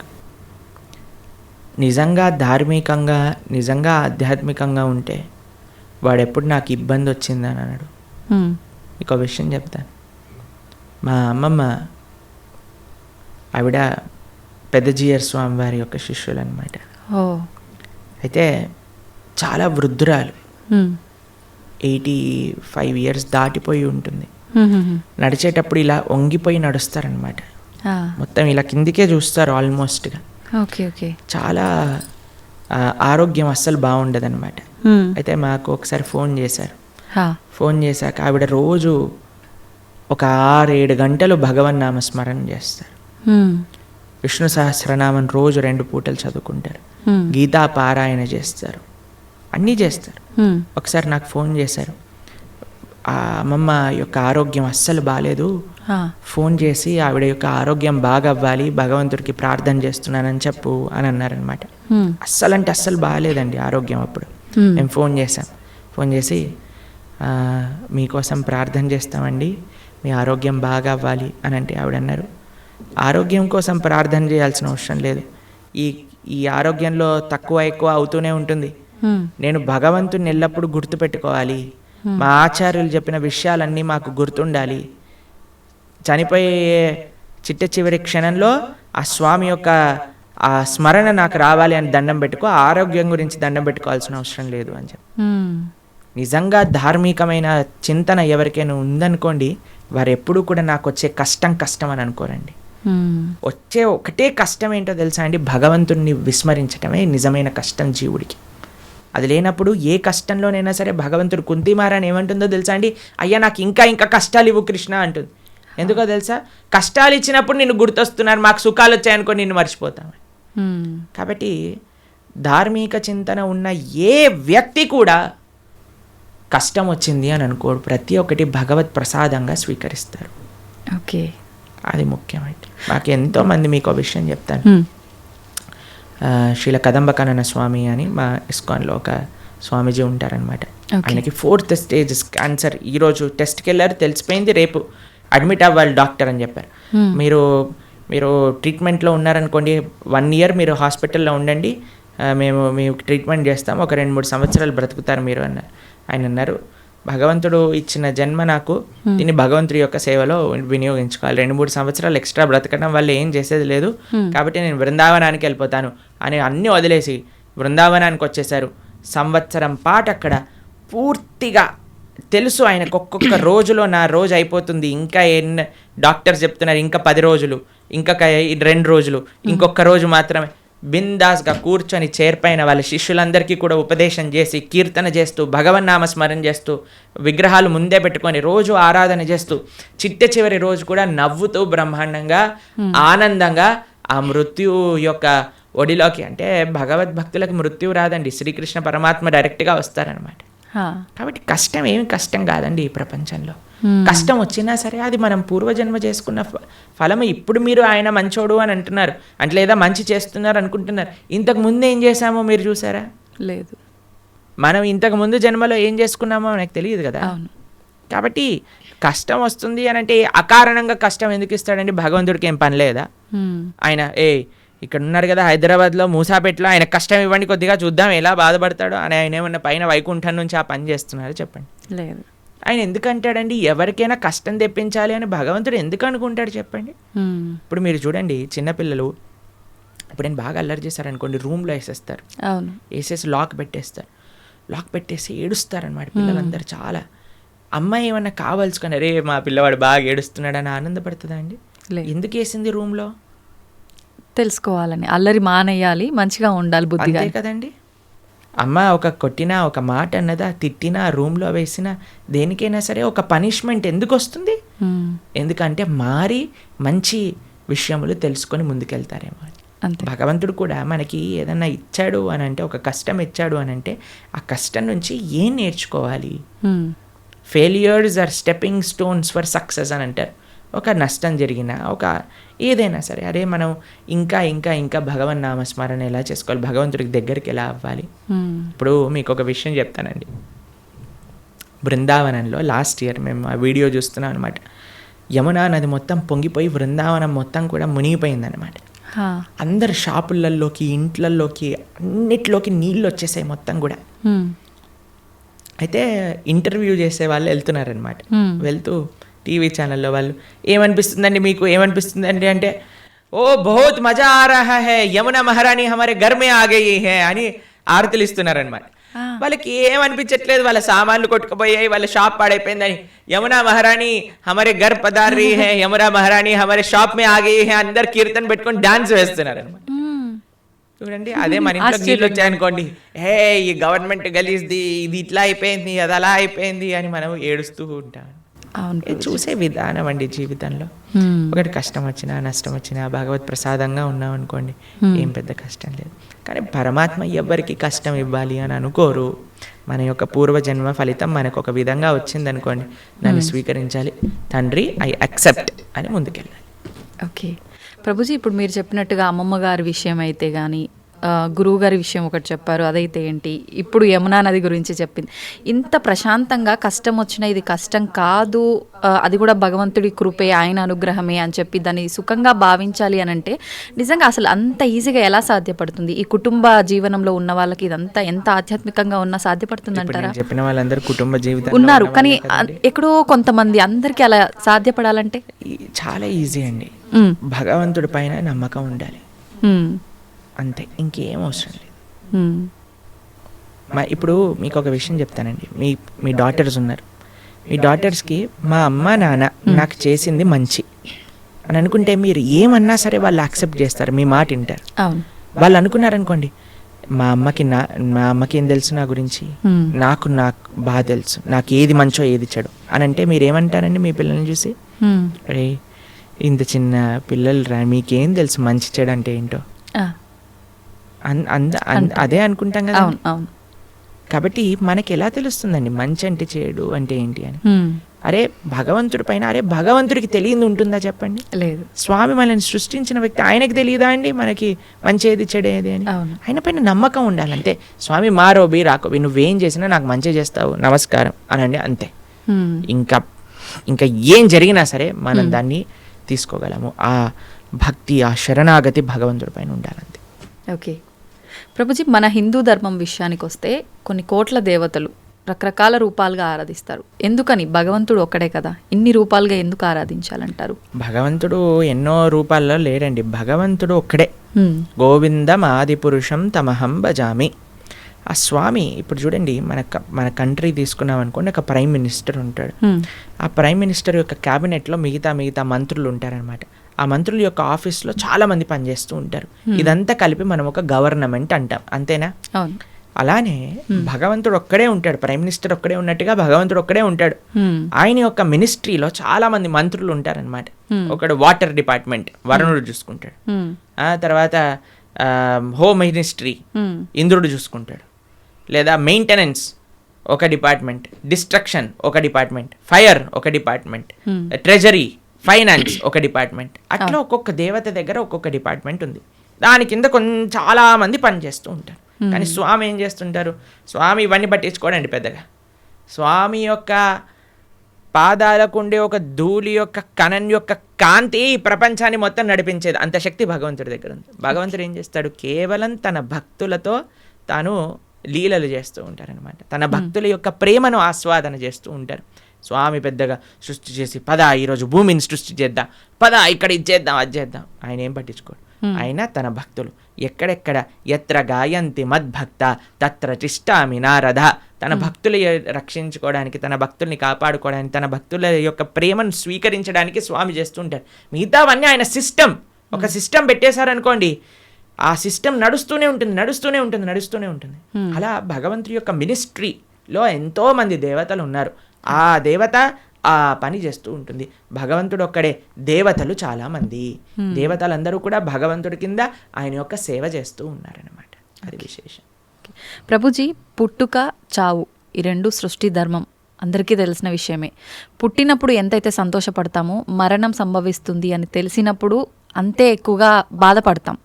నిజంగా ధార్మికంగా, నిజంగా ఆధ్యాత్మికంగా ఉంటే వాడెప్పుడు నాకు ఇబ్బంది వచ్చిందని అన్నాడు. మీకు ఒక విషయం చెప్తాను. మా అమ్మమ్మ ఆవిడ పెద్దజీయర్ స్వామి వారి యొక్క శిష్యులు అనమాట. అయితే చాలా వృద్ధురాలు, 85 years దాటిపోయి ఉంటుంది. నడిచేటప్పుడు ఇలా వంగిపోయి నడుస్తారనమాట, మొత్తం ఇలా కిందికే చూస్తారు ఆల్మోస్ట్గా. Okay okay. చాలా ఆరోగ్యం అస్సలు బాగుండదన్నమాట. అయితే మాకు ఒకసారి ఫోన్ చేశారు. ఫోన్ చేశాక ఆవిడ రోజు ఒక 6-7 గంటలు భగవన్ నామ స్మరణ చేస్తారు. విష్ణు సహస్రనామం రోజు 2 పూటలు చదువుకుంటారు, గీతా పారాయణ చేస్తారు, అన్నీ చేస్తారు. ఒకసారి నాకు ఫోన్ చేశారు, ఆ అమ్మమ్మ యొక్క ఆరోగ్యం అస్సలు బాగాలేదు, ఫోన్ చేసి ఆవిడ యొక్క ఆరోగ్యం బాగా అవ్వాలి, భగవంతుడికి ప్రార్థన చేస్తున్నానని చెప్పు అని అన్నారనమాట. అస్సలు అంటే అస్సలు బాగాలేదండి ఆరోగ్యం. అప్పుడు మేము ఫోన్ చేశాం, ఫోన్ చేసి మీకోసం ప్రార్థన చేస్తామండి, మీ ఆరోగ్యం బాగా అవ్వాలి అని అంటే ఆవిడ అన్నారు, ఆరోగ్యం కోసం ప్రార్థన చేయాల్సిన అవసరం లేదు, ఈ ఆరోగ్యంలో తక్కువ ఎక్కువ అవుతూనే ఉంటుంది, నేను భగవంతుని ఎల్లప్పుడూ గుర్తుపెట్టుకోవాలి, మా ఆచార్యులు చెప్పిన విషయాలన్నీ మాకు గుర్తుండాలి, చనిపోయే చిట్ట చివరి క్షణంలో ఆ స్వామి యొక్క ఆ స్మరణ నాకు రావాలి అని దండం పెట్టుకో, ఆరోగ్యం గురించి దండం పెట్టుకోవాల్సిన అవసరం లేదు అని చెప్పి. నిజంగా ధార్మికమైన చింతన ఎవరికైనా ఉందనుకోండి, వారు ఎప్పుడూ కూడా నాకు వచ్చే కష్టం అని అనుకోరండి. వచ్చే ఒకటే కష్టం ఏంటో తెలుసా అండి, భగవంతుణ్ణి విస్మరించటమే నిజమైన కష్టం జీవుడికి. అది లేనప్పుడు ఏ కష్టంలోనైనా సరే భగవంతుడు కుంతిమారని ఏమంటుందో తెలుసా అండి, అయ్యా నాకు ఇంకా ఇంకా కష్టాలు ఇవ్వు కృష్ణ అంటుంది. ఎందుకో తెలుసా, కష్టాలు ఇచ్చినప్పుడు నిన్ను గుర్తొస్తున్నారు, మాకు సుఖాలు వచ్చాయనుకో నిన్ను మర్చిపోతాం. కాబట్టి ధార్మిక చింతన ఉన్న ఏ వ్యక్తి కూడా కష్టం వచ్చింది అని అనుకోడు, ప్రతి ఒక్కటి భగవత్ ప్రసాదంగా స్వీకరిస్తారు. ఓకే, అది ముఖ్యమైనది. నాకు ఎంతోమంది మీకు విషయం చెప్తాను. శ్రీల కదంబకానన స్వామి అని మా ఇస్కాన్లో ఒక స్వామీజీ ఉంటారనమాట. ఆయనకి 4th స్టేజ్ క్యాన్సర్. ఈరోజు టెస్ట్కి వెళ్ళారు, తెలిసిపోయింది, రేపు అడ్మిట్ అవ్వాలి డాక్టర్ అని చెప్పారు. మీరు ట్రీట్మెంట్లో ఉన్నారనుకోండి, 1 year మీరు హాస్పిటల్లో ఉండండి, మేము మీకు ట్రీట్మెంట్ చేస్తాం, ఒక 2-3 సంవత్సరాలు బ్రతుకుతారు మీరు అన్నారు. ఆయన అన్నారు, భగవంతుడు ఇచ్చిన జన్మ నాకు, దీన్ని భగవంతుడి యొక్క సేవలో వినియోగించుకోవాలి. 2-3 సంవత్సరాలు ఎక్స్ట్రా బ్రతకడం వల్ల ఏం చేసేది లేదు, కాబట్టి నేను బృందావనానికి వెళ్ళిపోతాను అని అన్నీ వదిలేసి బృందావనానికి వచ్చేసారు. సంవత్సరం పాటు అక్కడ పూర్తిగా తెలుసు ఆయనకు, ఒక్కొక్క రోజులో నా రోజు అయిపోతుంది, ఇంకా డాక్టర్స్ చెప్తున్నారు ఇంకా 10 రోజులు, ఇంకా 2 రోజులు, ఇంకొక రోజు మాత్రమే. బిందాస్గా కూర్చొని చేర్పైన వాళ్ళ శిష్యులందరికీ కూడా ఉపదేశం చేసి, కీర్తన చేస్తూ, భగవన్నామ స్మరణ చేస్తూ, విగ్రహాలు ముందే పెట్టుకొని రోజు ఆరాధన చేస్తూ, చిట్ట చివరి రోజు కూడా నవ్వుతూ బ్రహ్మాండంగా ఆనందంగా ఆ మృత్యు యొక్క ఒడిలోకి, అంటే భగవద్భక్తులకు మృత్యు రాదండి, శ్రీకృష్ణ పరమాత్మ డైరెక్ట్గా వస్తారనమాట. కాబట్టి కష్టం ఏమి కష్టం కాదండి ఈ ప్రపంచంలో. కష్టం వచ్చినా సరే అది మనం పూర్వజన్మ చేసుకున్న ఫలము. ఇప్పుడు మీరు ఆయన మంచోడు అని అంటున్నారు అంటే, లేదా మంచి చేస్తున్నారు అనుకుంటున్నారు, ఇంతకు ముందు ఏం చేశామో మీరు చూసారా? లేదు. మనం ఇంతకు ముందు జన్మలో ఏం చేసుకున్నామో మనకు తెలియదు కదా. కాబట్టి కష్టం వస్తుంది అని అంటే అకారణంగా కష్టం ఎందుకు ఇస్తాడండి? భగవంతుడికి ఏం పని లేదా? ఆయన ఇక్కడ ఉన్నారు కదా హైదరాబాద్లో మూసాపేటలో, ఆయన కష్టం ఇవ్వండి కొద్దిగా చూద్దాం ఎలా బాధపడతాడో అని ఆయన ఏమన్నా పైన వైకుంఠం నుంచి ఆ పని చేస్తున్నారు చెప్పండి? లేదు. ఆయన ఎందుకు అంటాడండి ఎవరికైనా కష్టం తెప్పించాలి అని భగవంతుడు ఎందుకు అనుకుంటాడు చెప్పండి? ఇప్పుడు మీరు చూడండి, చిన్నపిల్లలు ఇప్పుడు నేను బాగా అల్లరి చేశారనుకోండి, రూమ్లో వేసేస్తారు, వేసేసి లాక్ పెట్టేసి ఏడుస్తారనమాట పిల్లలందరూ చాలా. అమ్మాయి ఏమన్నా కావాల్సుకొని రే మా పిల్లవాడు బాగా ఏడుస్తున్నాడు అని ఆనందపడుతుందా అండి? ఎందుకు వేసింది రూమ్లో? తెలుసుకోవాలని, అల్లరి మానేయాలి, మంచిగా ఉండాలి బుద్ధిగా కదండి. అమ్మ ఒక కొట్టినా, ఒక మాట అన్నదా, తిట్టినా, రూమ్లో వేసినా, దేనికైనా సరే ఒక పనిష్మెంట్ ఎందుకు వస్తుంది? ఎందుకంటే మారి మంచి విషయములు తెలుసుకొని ముందుకెళ్తారేమో. భగవంతుడు కూడా మనకి ఏదన్నా ఇచ్చాడు అని అంటే, ఒక కష్టం ఇచ్చాడు అని అంటే, ఆ కష్టం నుంచి ఏం నేర్చుకోవాలి? Failures are stepping stones for success అని అంటారు. ఒక నష్టం జరిగినా, ఒక ఏదైనా సరే, అరే మనం ఇంకా ఇంకా ఇంకా భగవన్ నామస్మరణ ఎలా చేసుకోవాలి, భగవంతుడికి దగ్గరికి ఎలా అవ్వాలి. ఇప్పుడు మీకు ఒక విషయం చెప్తానండి. బృందావనంలో లాస్ట్ ఇయర్ మేము ఆ వీడియో చూస్తున్నాం అనమాట. యమునా నది మొత్తం పొంగిపోయి బృందావనం మొత్తం కూడా మునిగిపోయిందనమాట. అందరు షాపులలోకి, ఇంట్లలోకి, అన్నిట్లోకి నీళ్ళు వచ్చేసాయి మొత్తం కూడా. అయితే ఇంటర్వ్యూ చేసే వాళ్ళు వెళ్తున్నారనమాట. వెళ్తూ టీవీ ఛానల్లో వాళ్ళు, ఏమనిపిస్తుందండి మీకు, ఏమనిపిస్తుందండి అంటే, ఓ బహుత్ మజా ఆ రహా హై, యమునా మహారాణి హమారే ఘర్ మే ఆ గయి హై అని ఆరతులు ఇస్తున్నారనమాట. వాళ్ళకి ఏమనిపించట్లేదు, వాళ్ళ సామాన్లు కొట్టుకుపోయాయి, వాళ్ళ షాప్ పాడైపోయిందని, యమునా మహారాణి హమారే ఘర్ పధార్ రహీ హై, యమునా మహారాణి హమారే షాప్ మే ఆ గయి హై, అందరు కీర్తన పెట్టుకొని డాన్స్ వేస్తున్నారు అనమాట. చూడండి, అదే మన ఇంట్లో నీళ్ళు వచ్చాయనుకోండి, హే ఈ గవర్నమెంట్ గలీజ్ది, ఇది ఇట్లా అయిపోయింది, అది అలా అయిపోయింది అని మనం ఏడుస్తూ ఉంటాం. చూసే విధానం అండి జీవితంలో. ఒకటి కష్టం వచ్చినా, నష్టం వచ్చినా భగవత్ ప్రసాదంగా ఉన్నాం అనుకోండి, ఏం పెద్ద కష్టం లేదు. కానీ పరమాత్మ ఎవరికి కష్టం ఇవ్వాలి అని అనుకోరు. మన యొక్క పూర్వజన్మ ఫలితం మనకు ఒక విధంగా వచ్చింది అనుకోండి, దాన్ని స్వీకరించాలి. తండ్రి ఐ అక్సెప్ట్ అని ముందుకెళ్ళాలి. ఓకే ప్రభుజీ, ఇప్పుడు మీరు చెప్పినట్టుగా అమ్మమ్మ గారి విషయం అయితే కానీ, గురువు గారి విషయం ఒకటి చెప్పారు, అదైతే ఏంటి, ఇప్పుడు యమునా నది గురించి చెప్పింది. ఇంత ప్రశాంతంగా కష్టం వచ్చినా ఇది కష్టం కాదు, అది కూడా భగవంతుడి కృపే, ఆయన అనుగ్రహమే అని చెప్పి దాన్ని సుఖంగా భావించాలి అని అంటే నిజంగా అసలు అంత ఈజీగా ఎలా సాధ్యపడుతుంది? ఈ కుటుంబ జీవనంలో ఉన్న వాళ్ళకి ఇదంతా ఎంత ఆధ్యాత్మికంగా ఉన్నా సాధ్యపడుతుంది అంటారా? చెప్పిన వాళ్ళందరూ కుటుంబ జీవితం ఉన్నారు, కానీ ఎక్కడో కొంతమంది, అందరికీ అలా సాధ్యపడాలంటే చాలా ఈజీ అండి. భగవంతుడి పైన నమ్మకం ఉండాలి, అంతే, ఇంకేం అవసరం లేదు. ఇప్పుడు మీకు ఒక విషయం చెప్తానండి. మీ డాటర్స్ ఉన్నారు, మీ డాటర్స్కి మా అమ్మ నాన్న నాకు చేసింది మంచి అని అనుకుంటే మీరు ఏమన్నా సరే వాళ్ళు యాక్సెప్ట్ చేస్తారు, మీ మాట వింటారు. అవును. వాళ్ళు అనుకున్నారనుకోండి, మా అమ్మకి ఏం తెలుసు నా గురించి, నాకు బాగా తెలుసు, నాకు ఏది మంచో ఏది చెడు అని అంటే మీరు ఏమంటారండి మీ పిల్లల్ని చూసి? అరే ఇంత చిన్న పిల్లలు రా, మీకేం తెలుసు మంచి చెడు అంటే ఏంటో, అదే అనుకుంటాం కదా. అవును. కాబట్టి మనకి ఎలా తెలుస్తుందండి మంచి అంటే చెడు అంటే ఏంటి అని? అరే భగవంతుడి పైన, అరే భగవంతుడికి తెలియదు ఉంటుందా చెప్పండి? లేదు. స్వామి మనల్ని సృష్టించిన వ్యక్తి, ఆయనకి తెలియదా అండి మనకి మంచేది చెడేది అని? ఆయన పైన నమ్మకం ఉండాలంటే, స్వామి మారోబి రాకోబి, నువ్వేం చేసినా నాకు మంచి చేస్తావు, నమస్కారం అనండి, అంతే. ఇంకా ఏం జరిగినా సరే మనం దాన్ని తీసుకోగలము. ఆ భక్తి, ఆ శరణాగతి భగవంతుడి పైన ఉండాలంతే. ఓకే ప్రభుజీ, మన హిందూ ధర్మం విషయానికి వస్తే కొన్ని కోట్ల దేవతలు రకరకాల రూపాలుగా ఆరాధిస్తారు. ఎందుకని? భగవంతుడు ఒక్కడే కదా, ఇన్ని రూపాలుగా ఎందుకు ఆరాధించాలంటారు? భగవంతుడు ఎన్నో రూపాల్లో లేడండి, భగవంతుడు ఒక్కడే. గోవిందం ఆదిపురుషం తమహం భజామి. ఆ స్వామి ఇప్పుడు చూడండి, మన కంట్రీ తీసుకున్నాం అనుకోండి, ఒక ప్రైమ్ మినిస్టర్ ఉంటాడు. ఆ ప్రైమ్ మినిస్టర్ యొక్క క్యాబినెట్లో మిగతా మంత్రులు ఉంటారనమాట. ఆ మంత్రుల యొక్క ఆఫీస్లో చాలా మంది పనిచేస్తూ ఉంటారు. ఇదంతా కలిపి మనం ఒక గవర్నమెంట్ అంటాం, అంతేనా? అలానే భగవంతుడు ఒక్కడే ఉంటాడు, ప్రైమ్ మినిస్టర్ ఒక్కడే ఉన్నట్టుగా భగవంతుడు ఒక్కడే ఉంటాడు. ఆయన యొక్క మినిస్ట్రీలో చాలా మంది మంత్రులు ఉంటారనమాట. ఒకడు వాటర్ డిపార్ట్మెంట్, వరుణుడు చూసుకుంటాడు. ఆ తర్వాత హోమ్ మినిస్ట్రీ ఇంద్రుడు చూసుకుంటాడు. లేదా మెయింటెనెన్స్ ఒక డిపార్ట్మెంట్, డిస్ట్రక్షన్ ఒక డిపార్ట్మెంట్, ఫైర్ ఒక డిపార్ట్మెంట్, ట్రెజరీ, ఫైనాన్స్ ఒక డిపార్ట్మెంట్. అట్లా ఒక్కొక్క దేవత దగ్గర ఒక్కొక్క డిపార్ట్మెంట్ ఉంది. దాని కింద చాలా మంది పనిచేస్తూ ఉంటారు. కానీ స్వామి ఏం చేస్తుంటారు? స్వామి ఇవన్నీ పట్టించుకోడండి పెద్దగా. స్వామి యొక్క పాదాలకు ఉండే ఒక ధూళి యొక్క కణం యొక్క కాంతి ఈ ప్రపంచాన్ని మొత్తం నడిపించేది, అంత శక్తి భగవంతుడి దగ్గర ఉంది. భగవంతుడు ఏం చేస్తాడు? కేవలం తన భక్తులతో తాను లీలలు చేస్తూ ఉంటారనమాట. తన భక్తుల యొక్క ప్రేమను ఆస్వాదన చేస్తూ ఉంటారు. స్వామి పెద్దగా సృష్టి చేసి, పద ఈరోజు భూమిని సృష్టి చేద్దాం, పద ఇక్కడ ఇది చేద్దాం అది చేద్దాం, ఆయన ఏం పట్టించుకోడు. ఆయన తన భక్తులు ఎక్కడెక్కడ ఎత్ర గాయంతి మద్భక్త తత్ర తిష్టామి నారద, తన భక్తులు రక్షించుకోవడానికి, తన భక్తుల్ని కాపాడుకోవడానికి, తన భక్తుల యొక్క ప్రేమను స్వీకరించడానికి స్వామి చేస్తుంటారు. మిగతావన్నీ ఆయన సిస్టమ్, ఒక సిస్టమ్ పెట్టేశారనుకోండి, ఆ సిస్టమ్ నడుస్తూనే ఉంటుంది. అలా భగవంతుడి యొక్క మినిస్ట్రీలో ఎంతో మంది దేవతలు ఉన్నారు. ఆ దేవత ఆ పని చేస్తూ ఉంటుంది. భగవంతుడు ఒక్కడే, దేవతలు చాలా మంది. దేవతలందరూ కూడా భగవంతుడి కింద ఆయన యొక్క సేవ చేస్తూ ఉన్నారనమాట. అది విశేషం. ప్రభుజీ, పుట్టుక చావు ఈ రెండు సృష్టి ధర్మం అందరికీ తెలిసిన విషయమే. పుట్టినప్పుడు ఎంతైతే సంతోషపడతామో, మరణం సంభవిస్తుంది అని తెలిసినప్పుడు అంతే ఎక్కువగా బాధపడతాం.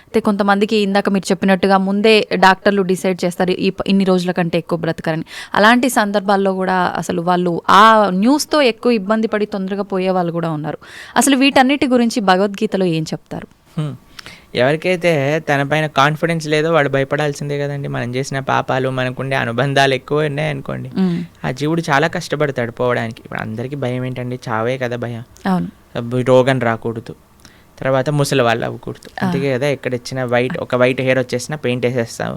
అయితే కొంతమందికి ఇందాక మీరు చెప్పినట్టుగా ముందే డాక్టర్లు డిసైడ్ చేస్తారు ఇన్ని రోజుల కంటే ఎక్కువ బ్రతకరని. అలాంటి సందర్భాల్లో కూడా అసలు వాళ్ళు ఆ న్యూస్తో ఎక్కువ ఇబ్బంది పడి తొందరగా పోయే వాళ్ళు కూడా ఉన్నారు. అసలు వీటన్నిటి గురించి భగవద్గీతలో ఏం చెప్తారు? ఎవరికైతే తన పైన కాన్ఫిడెన్స్ లేదో వాడు భయపడాల్సిందే కదండి. మనం చేసిన పాపాలు, మనకుండే అనుబంధాలు ఎక్కువ ఉన్నాయనుకోండి, ఆ జీవుడు చాలా కష్టపడతాడు పోవడానికి. ఇప్పుడు అందరికీ భయం ఏంటండి? చావే కదా భయం. రోగం రాకూడదు, తర్వాత ముసలి వాళ్ళు అవ్వకూడదు, అందుకే కదా ఎక్కడ ఇచ్చిన వైట్ హెయిర్ వచ్చేసినా పెయింట్ వేసేస్తాము.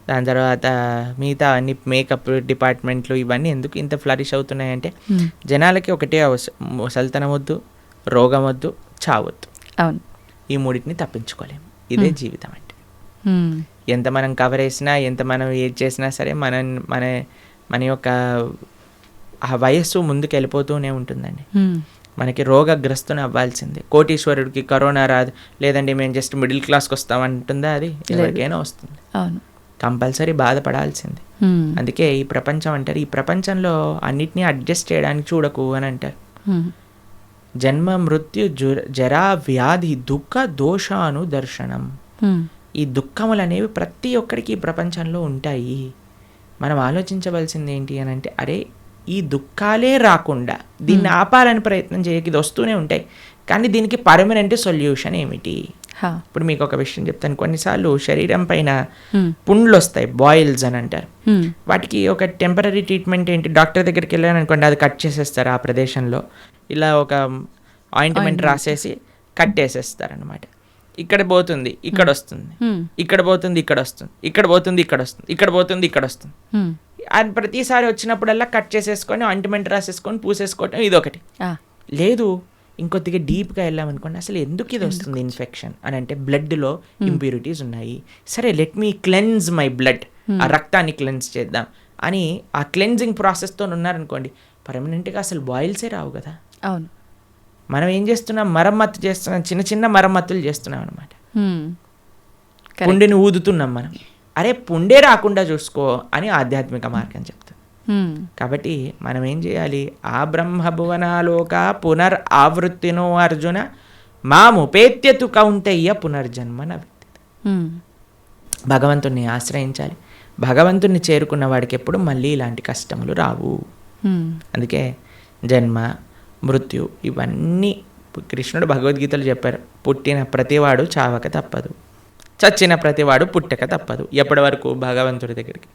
దాని తర్వాత మిగతా అన్ని మేకప్ డిపార్ట్మెంట్లు ఇవన్నీ ఎందుకు ఇంత ఫ్లరిష్ అవుతున్నాయంటే జనాలకి ఒకటే ముసలితనం వద్దు, రోగం వద్దు, చావద్దు. ఈ మూడింటిని తప్పించుకోలేము. ఇదే జీవితం అంటే. ఎంత మనం కవర్ వేసినా, ఎంత మనం ఏది చేసినా సరే మన యొక్క ఆ వయస్సు ముందుకు వెళ్ళిపోతూనే ఉంటుందండి. మనకి రోగగ్రస్తుని అవ్వాల్సిందే. కోటీశ్వరుడికి కరోనా రాదు, లేదండి మేము జస్ట్ మిడిల్ క్లాస్కి వస్తామంటుందా? అది ఎవరికైనా వస్తుంది, కంపల్సరీ బాధపడాల్సిందే. అందుకే ఈ ప్రపంచం అంటారు, ఈ ప్రపంచంలో అన్నిటినీ అడ్జస్ట్ చేయడానికి చూడకు అని అంటారు. జన్మ మృత్యు జరా వ్యాధి దుఃఖ దోషాను దర్శనం. ఈ దుఃఖములు అనేవి ప్రతి ఒక్కరికి ఈ ప్రపంచంలో ఉంటాయి. మనం ఆలోచించవలసింది ఏంటి అని అంటే, అరే ఈ దుఃఖాలే రాకుండా దీన్ని ఆపాలని ప్రయత్నం చేయక ఇది వస్తూనే ఉంటాయి, కానీ దీనికి పర్మనెంట్ సొల్యూషన్ ఏమిటి? ఇప్పుడు మీకు ఒక విషయం చెప్తాను. కొన్నిసార్లు శరీరం పైన పుండ్లు వస్తాయి, బాయిల్స్ అని అంటారు. వాటికి ఒక టెంపరీ ట్రీట్మెంట్ ఏంటి? డాక్టర్ దగ్గరికి వెళ్ళాను అనుకోండి, అది కట్ చేసేస్తారు. ఆ ప్రదేశంలో ఇలా ఒక ఆయింట్మెంట్ రాసేసి కట్టేసేస్తారు అనమాట. ఇక్కడ పోతుంది, ఇక్కడ వస్తుంది, ఇక్కడ పోతుంది, ఇక్కడ వస్తుంది, ఇక్కడ పోతుంది, ఇక్కడ వస్తుంది, ఇక్కడ పోతుంది, ఇక్కడ వస్తుంది. అది ప్రతిసారి వచ్చినప్పుడల్లా కట్ చేసేసుకొని ఆయింట్మెంట్ రాసేసుకొని పూసేసుకోవటం ఇదొకటి. లేదు, ఇంకొద్దిగా డీప్గా వెళ్ళామనుకోండి, అసలు ఎందుకు ఇది వస్తుంది ఇన్ఫెక్షన్ అని అంటే బ్లడ్లో ఇంప్యూరిటీస్ ఉన్నాయి. సరే, let me cleanse my blood, ఆ రక్తాన్ని క్లెన్స్ చేద్దాం అని ఆ క్లెన్జింగ్ ప్రాసెస్తో ఉన్నారనుకోండి, పర్మనెంట్గా అసలు బాయిల్సే రావు కదా. అవును. మనం ఏం చేస్తున్నాం, మరమ్మత్తు చేస్తున్నాం, చిన్న చిన్న మరమ్మతులు చేస్తున్నాం అనమాట. పుండిని ఊదుతున్నాం మనం. అరే, పుండే రాకుండా చూసుకో అని ఆధ్యాత్మిక మార్గం చెప్తుంది. కాబట్టి మనం ఏం చేయాలి, ఆ బ్రహ్మభువనాలోక పునర్ ఆవృత్తినో అర్జున మాముపేత్యతు కౌంతయ్య పునర్జన్మన. భగవంతుణ్ణి ఆశ్రయించాలి. భగవంతుణ్ణి చేరుకున్న వాడికి ఎప్పుడు మళ్ళీ ఇలాంటి కష్టములు రావు. అందుకే జన్మ మృత్యు ఇవన్నీ కృష్ణుడు భగవద్గీతలు చెప్పారు. పుట్టిన ప్రతివాడు చావక తప్పదు, చచ్చిన ప్రతివాడు పుట్టక తప్పదు. ఎప్పటి వరకు? భగవంతుడి దగ్గరికి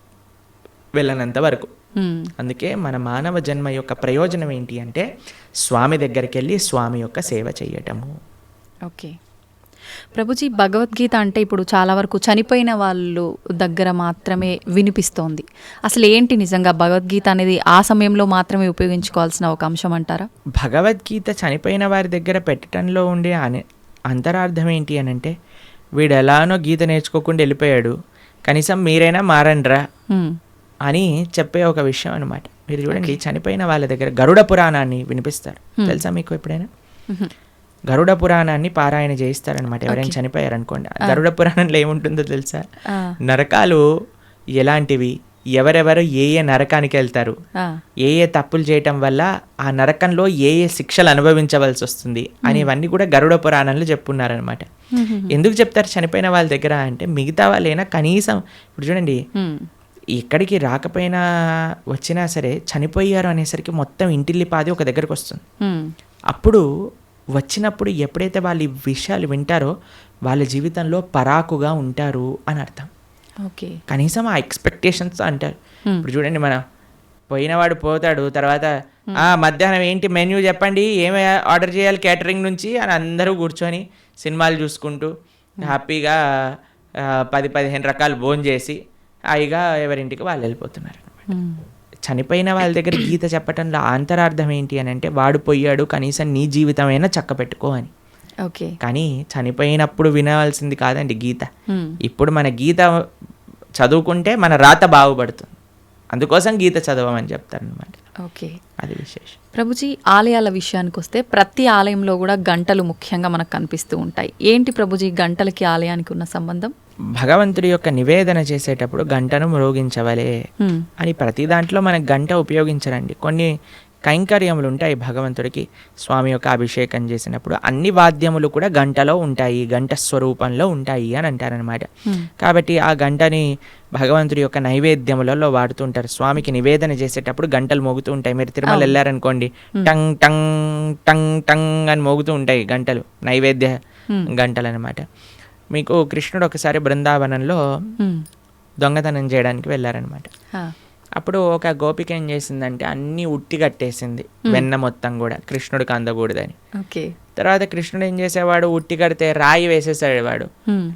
వెళ్ళనంత వరకు. అందుకే మన మానవ జన్మ యొక్క ప్రయోజనం ఏంటి అంటే స్వామి దగ్గరికి వెళ్ళి స్వామి యొక్క సేవ చేయటము. ఓకే ప్రభుజీ, భగవద్గీత అంటే ఇప్పుడు చాలా వరకు చనిపోయిన వాళ్ళు దగ్గర మాత్రమే వినిపిస్తోంది. అసలు ఏంటి నిజంగా భగవద్గీత అనేది ఆ సమయంలో మాత్రమే ఉపయోగించుకోవాల్సిన ఒక అంశం అంటారా? భగవద్గీత చనిపోయిన వారి దగ్గర పెట్టడంలో ఉండే అంతరార్థం ఏంటి అని అంటే, వీడు ఎలానో గీత నేర్చుకోకుండా వెళ్ళిపోయాడు, కనీసం మీరైనా మారండ్రా అని చెప్పే ఒక విషయం అనమాట. మీరు చూడండి, చనిపోయిన వాళ్ళ దగ్గర గరుడ పురాణాన్ని వినిపిస్తారు. తెలుసా మీకు ఎప్పుడైనా? గరుడ పురాణాన్ని పారాయణ చేయిస్తారనమాట ఎవరైనా చనిపోయారనుకోండి. గరుడ పురాణంలో ఏముంటుందో తెలుసా? నరకాలు ఎలాంటివి, ఎవరెవరు ఏ ఏ నరకానికి వెళ్తారు, ఏ ఏ తప్పులు చేయటం వల్ల ఆ నరకంలో ఏ ఏ శిక్షలు అనుభవించవలసి వస్తుంది అనేవన్నీ కూడా గరుడ పురాణంలో చెప్పున్నారనమాట. ఎందుకు చెప్తారు చనిపోయిన వాళ్ళ దగ్గర అంటే, మిగతా వాళ్ళైనా కనీసం ఇప్పుడు చూడండి, ఎక్కడికి రాకపోయినా వచ్చినా సరే చనిపోయారు అనేసరికి మొత్తం ఇంటిల్లిపాది ఒక దగ్గరకు వస్తుంది. అప్పుడు వచ్చినప్పుడు ఎప్పుడైతే వాళ్ళు ఈ విషయాలు వింటారో వాళ్ళ జీవితంలో పరాకుగా ఉంటారు అని అర్థం. ఓకే, కనీసం ఆ ఎక్స్పెక్టేషన్స్ అంటారు. ఇప్పుడు చూడండి, మన పోయినవాడు పోతాడు, తర్వాత మధ్యాహ్నం ఏంటి మెన్యూ చెప్పండి, ఏమి ఆర్డర్ చేయాలి క్యాటరింగ్ నుంచి అని అందరూ కూర్చొని సినిమాలు చూసుకుంటూ హ్యాపీగా 10-15 రకాలు భోజనం చేసి హాయిగా ఎవరింటికి వాళ్ళు వెళ్ళిపోతున్నారు. చనిపోయిన వాళ్ళ దగ్గర గీత చెప్పటంలో అంతరార్థం ఏంటి అని అంటే, వాడు పోయాడు, కనీసం నీ జీవితమైనా చక్క పెట్టుకో అని. ఓకే, కానీ చనిపోయినప్పుడు వినవలసింది కాదండి గీత. ఇప్పుడు మన గీత చదువుకుంటే మన రాత బాగుపడుతుంది, అందుకోసం గీత చదవమని చెప్తారనమాట. ఓకే, అది విశేషం. ప్రభుజీ, ఆలయాల విషయానికి వస్తే ప్రతి ఆలయంలో కూడా గంటలు ముఖ్యంగా మనకు కనిపిస్తూ ఉంటాయి. ఏంటి ప్రభుజీ గంటలకి ఆలయానికి ఉన్న సంబంధం? భగవంతుడి యొక్క నివేదన చేసేటప్పుడు గంటను మ్రోగించవలే అని ప్రతి దాంట్లో మనకు గంట ఉపయోగించరండి. కొన్ని కైంకర్యములు ఉంటాయి భగవంతుడికి. స్వామి యొక్క అభిషేకం చేసినప్పుడు అన్ని వాద్యములు కూడా గంటలో ఉంటాయి, గంట స్వరూపంలో ఉంటాయి అని అంటారనమాట. కాబట్టి ఆ గంటని భగవంతుడి యొక్క నైవేద్యములలో వాడుతుంటారు. స్వామికి నివేదన చేసేటప్పుడు గంటలు మోగుతూ ఉంటాయి. మీరు తిరుమల వెళ్ళారనుకోండి, టంగ్ టంగ్ టంగ్ టంగ్ అని మోగుతూ ఉంటాయి గంటలు, నైవేద్య గంటలు అనమాట. మీకు కృష్ణుడు ఒకసారి బృందావనంలో దొంగతనం చేయడానికి వెళ్ళారనమాట. అప్పుడు ఒక గోపిక ఏం చేసిందంటే అన్నీ ఉట్టి కట్టేసింది, వెన్న మొత్తం కూడా కృష్ణుడికి అందకూడదని. తర్వాత కృష్ణుడు ఏం చేసేవాడు, ఉట్టి కడితే రాయి వేసేసాడు వాడు.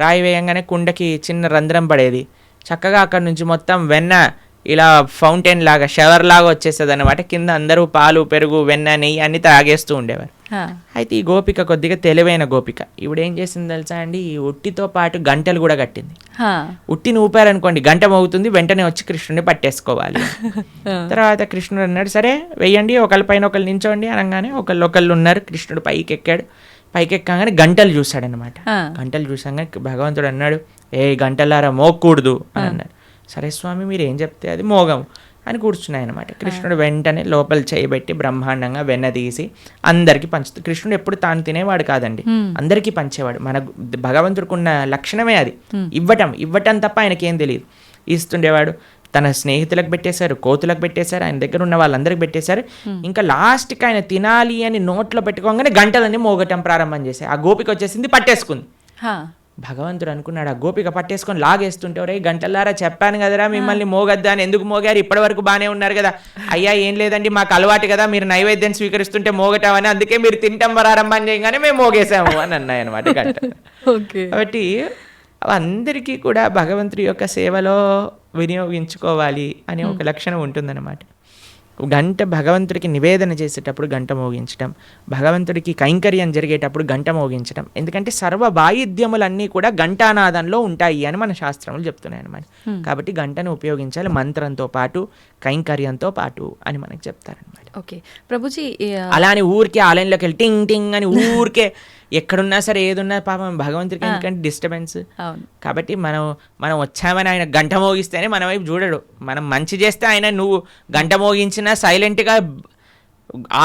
రాయి వేయంగానే కుండకి చిన్న రంధ్రం పడేది. చక్కగా అక్కడ నుంచి మొత్తం వెన్న ఇలా ఫౌంటైన్ లాగా, షవర్ లాగా వచ్చేసేది అనమాట. కింద అందరూ పాలు, పెరుగు, వెన్న, నెయ్యి అన్ని తాగేస్తూ ఉండేవారు. అయితే ఈ గోపిక కొద్దిగా తెలివైన గోపిక. ఇప్పుడు ఏం చేసింది తెలుసా అండి, ఈ ఉట్టితో పాటు గంటలు కూడా కట్టింది. ఉట్టిని ఊపారనుకోండి గంట మోగుతుంది, వెంటనే వచ్చి కృష్ణుడిని పట్టేసుకోవాలి. తర్వాత కృష్ణుడు అన్నాడు, సరే వెయ్యండి, ఒకళ్ళ పైన ఒకళ్ళు నించోండి అనగానే ఒకళ్ళు ఉన్నారు. కృష్ణుడు పైకి ఎక్కాడు. పైకి ఎక్కగానే గంటలు చూశాడనమాట. గంటలు చూసాగానే భగవంతుడు అన్నాడు, ఏ గంటలారా మోగకూడదు అని అన్నాడు. సరే స్వామి మీరు ఏం చెప్తే అది మోగము అని కూర్చున్నాయి అనమాట. కృష్ణుడు వెంటనే లోపల చేయబెట్టి బ్రహ్మాండంగా వెన్న తీసి అందరికీ పంచుతాడు. కృష్ణుడు ఎప్పుడు తాను తినేవాడు కాదండి, అందరికీ పంచేవాడు. మన భగవంతుడికి ఉన్న లక్షణమే అది, ఇవ్వటం తప్ప ఆయనకేం తెలియదు. ఇస్తుండేవాడు. తన స్నేహితులకు పెట్టేశారు, కోతులకు పెట్టేశారు, ఆయన దగ్గర ఉన్న వాళ్ళందరికి పెట్టేశారు. ఇంకా లాస్ట్కి ఆయన తినాలి అని నోట్లో పెట్టుకోగానే గంటలన్నీ మోగటం ప్రారంభం చేశాయి. ఆ గోపిక వచ్చేసింది, పట్టేసుకుంది. భగవంతుడు అనుకున్నాడు, ఆ గోపిక పట్టేసుకొని లాగేస్తుంటే, ఒరే గంటలారా చెప్పాను కదరా మిమ్మల్ని మోగద్దా అని, ఎందుకు మోగారు, ఇప్పటి వరకు బాగానే ఉన్నారు కదా. అయ్యా ఏం లేదండి మాకు అలవాటు కదా, మీరు నైవేద్యం స్వీకరిస్తుంటే మోగటామని, అందుకే మీరు తింటాం ప్రారంభం చేయగానే మేము మోగేసాము అని అన్నాయి అనమాట గంట. కాబట్టి అందరికీ కూడా భగవంతుడి యొక్క సేవలో వినియోగించుకోవాలి అనే ఒక లక్షణం ఉంటుందన్నమాట. గంట భగవంతుడికి నివేదన చేసేటప్పుడు గంట మోగించడం, భగవంతుడికి కైంకర్యం జరిగేటప్పుడు గంట మోగించడం. ఎందుకంటే సర్వ వాయిద్యములన్నీ కూడా ఘంటానాదంలో ఉంటాయి అని మన శాస్త్రములు చెప్తున్నాయి అన్నమాట. కాబట్టి గంటను ఉపయోగించాలి మంత్రంతో పాటు కైంకర్యంతో పాటు అని మనకు చెప్తారనమాట. ఓకే ప్రభుజీ, అలా అని ఊరికే ఆలయంలోకి వెళ్ళి టింగ్ టింగ్ అని ఊరికే ఎక్కడున్నా సరే ఏదున్నా పాపం భగవంతుడికి ఎందుకంటే డిస్టర్బెన్స్. కాబట్టి మనం వచ్చామని ఆయన గంట మోగిస్తేనే మన వైపు చూడడు. మనం మంచి చేస్తే ఆయన నువ్వు గంట మోగించినా సైలెంట్గా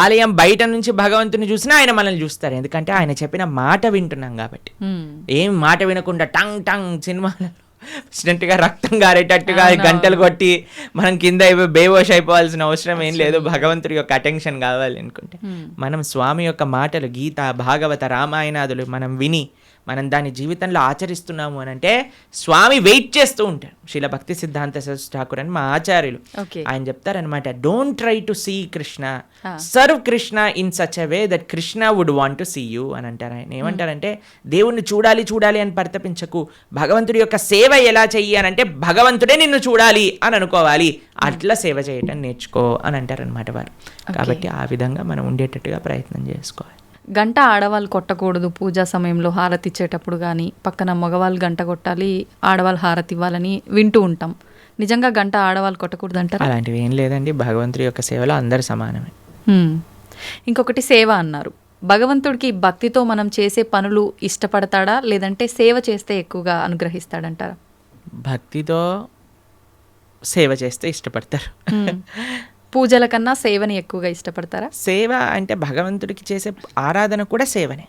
ఆలయం బయట నుంచి భగవంతుని చూసినా ఆయన మనల్ని చూస్తారు. ఎందుకంటే ఆయన చెప్పిన మాట వింటున్నాం కాబట్టి. ఏం మాట వినకుండా టంగ్ టంగ్ సినిమాలలో గా రక్తం గారేటట్టుగా గంటలు కొట్టి మనం కింద బేవోష్ అయిపోవాల్సిన అవసరం ఏం లేదు. భగవంతుడి యొక్క అటెన్షన్ కావాలి అనుకుంటే మనం స్వామి యొక్క మాటలు గీత భాగవత రామాయణాదులు మనం విని మనం దాని జీవితంలో ఆచరిస్తున్నాము అని అంటే స్వామి వెయిట్ చేస్తూ ఉంటారు. శ్రీల భక్తి సిద్ధాంత సరస్వతి ఠాకూర్ అని మా ఆచార్యులు ఆయన చెప్తారనమాట, don't try to see Krishna, serve Krishna in such a way that Krishna would want to see you అని అంటారు. ఆయన ఏమంటారంటే దేవుణ్ణి చూడాలి చూడాలి అని పరితపించకు, భగవంతుడి యొక్క సేవ ఎలా చెయ్యి అని అంటే భగవంతుడే నిన్ను చూడాలి అని అనుకోవాలి, అట్లా సేవ చేయటం నేర్చుకో అని అంటారనమాట వారు. కాబట్టి ఆ విధంగా మనం ఉండేటట్టుగా ప్రయత్నం చేసుకోవాలి. గంట ఆడవాళ్ళు కొట్టకూడదు పూజా సమయంలో హారతి ఇచ్చేటప్పుడు, కానీ పక్కన మగవాళ్ళు గంట కొట్టాలి ఆడవాళ్ళు హారతి ఇవ్వాలని వింటూ ఉంటాం. నిజంగా గంట ఆడవాళ్ళు కొట్టకూడదు అంటారు? అలాంటివి ఏం లేదండి, భగవంతుడి యొక్క సేవలో అందరు సమానమే. ఇంకొకటి సేవ అన్నారు. భగవంతుడికి భక్తితో మనం చేసే పనులు ఇష్టపడతాడా, లేదంటే సేవ చేస్తే ఎక్కువగా అనుగ్రహిస్తాడంటారా? భక్తితో సేవ చేస్తే ఇష్టపడతారు. పూజల కన్నా సేవని ఎక్కువగా ఇష్టపడతారా? సేవ అంటే భగవంతుడికి చేసే ఆరాధన కూడా సేవనే.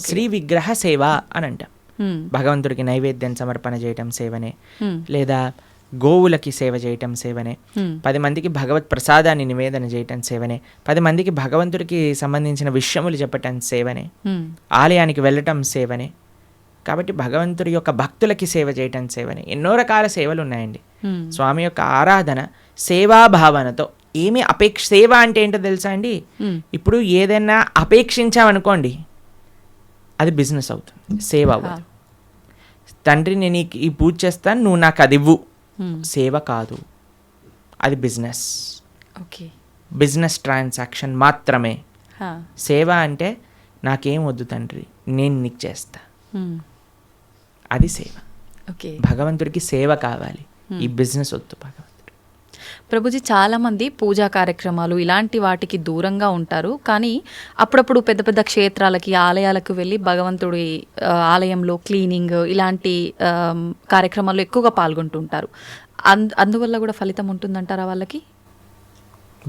శ్రీ విగ్రహ సేవ అని అంటాం. భగవంతుడికి నైవేద్యం సమర్పణ చేయటం సేవనే, లేదా గోవులకి సేవ చేయటం సేవనే, 10 మందికి భగవత్ ప్రసాదాన్ని నివేదన చేయటం సేవనే, 10 మందికి భగవంతుడికి సంబంధించిన విషయములు చెప్పటం సేవనే, ఆలయానికి వెళ్ళటం సేవనే. కాబట్టి భగవంతుడి యొక్క భక్తులకి సేవ చేయటం సేవనే. ఎన్నో రకాల సేవలు ఉన్నాయండి. స్వామి యొక్క ఆరాధన సేవాభావనతో ఏమి సేవ అంటే ఏంటో తెలుసా అండి? ఇప్పుడు ఏదైనా అపేక్షించామనుకోండి అది బిజినెస్ అవుతుంది, సేవ అవ్వదు. తండ్రి నేను ఈ పూజ చేస్తాను నువ్వు నాకు అది ఇవ్వు, సేవ కాదు, అది బిజినెస్. బిజినెస్ ట్రాన్సాక్షన్ మాత్రమే. సేవ అంటే నాకేం వద్దు తండ్రి నేను నీకు చేస్తా, అది సేవ. భగవంతుడికి సేవ కావాలి, ఈ బిజినెస్ వద్దు భగవంతుడు. ప్రభుజీ, చాలామంది పూజా కార్యక్రమాలు ఇలాంటి వాటికి దూరంగా ఉంటారు, కానీ అప్పుడప్పుడు పెద్ద పెద్ద క్షేత్రాలకి ఆలయాలకు వెళ్ళి భగవంతుడి ఆలయంలో క్లీనింగ్ ఇలాంటి కార్యక్రమాల్లో ఎక్కువగా పాల్గొంటుంటారు. అందువల్ల కూడా ఫలితం ఉంటుందంటారా వాళ్ళకి?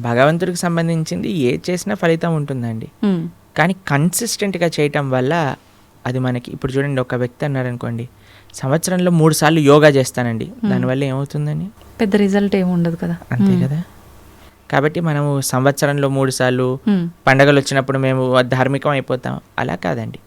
భగవంతుడికి సంబంధించింది ఏ చేసినా ఫలితం ఉంటుందండి, కానీ కన్సిస్టెంట్గా చేయటం వల్ల అది మనకి. ఇప్పుడు చూడండి, ఒక వ్యక్తి అన్నారు అనుకోండి, సంవత్సరంలో 3 సార్లు యోగా చేస్తానండి, దానివల్ల ఏమవుతుందండి? పెద్ద రిజల్ట్ ఏమి ఉండదు కదా. అంతే కదా. కాబట్టి మనము సంవత్సరంలో 3 సార్లు పండగలు వచ్చినప్పుడు మేము ధార్మికం అయిపోతాం, అలా కాదండి.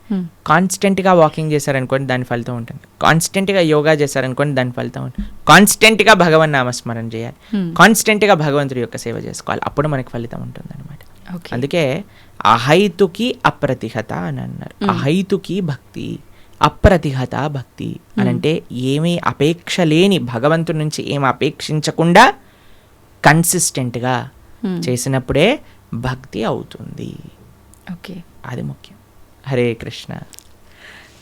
కాన్స్టెంట్గా వాకింగ్ చేశారనుకోండి దాని ఫలితం ఉంటుంది, కాన్స్టెంట్గా యోగా చేశారనుకోండి దాని ఫలితం ఉంటుంది, కాన్స్టెంట్గా భగవన్ నామస్మరణ చేయాలి, కాన్స్టెంట్గా భగవంతుడి యొక్క సేవ చేసుకోవాలి, అప్పుడు మనకి ఫలితం ఉంటుంది అనమాట. అందుకే అహైతుకి అప్రతిహత అని అన్నారు. అహైతుకి భక్తి, అప్రతిహత భక్తి అని అంటే ఏమీ అపేక్ష లేని, భగవంతుడి నుంచి ఏమి అపేక్షించకుండా కన్సిస్టెంట్గా చేసినప్పుడే భక్తి అవుతుంది. అది ముఖ్యం. హరే కృష్ణ.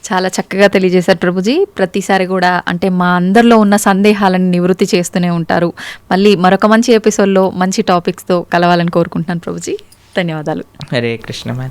చాలా చక్కగా తెలియజేశారు ప్రభుజీ. ప్రతిసారి కూడా అంటే మా అందరిలో ఉన్న సందేహాలను నివృత్తి చేస్తూనే ఉంటారు. మళ్ళీ మరొక మంచి ఎపిసోడ్లో మంచి టాపిక్స్తో కలవాలని కోరుకుంటున్నాను ప్రభుజీ. ధన్యవాదాలు. హరే కృష్ణ మాత.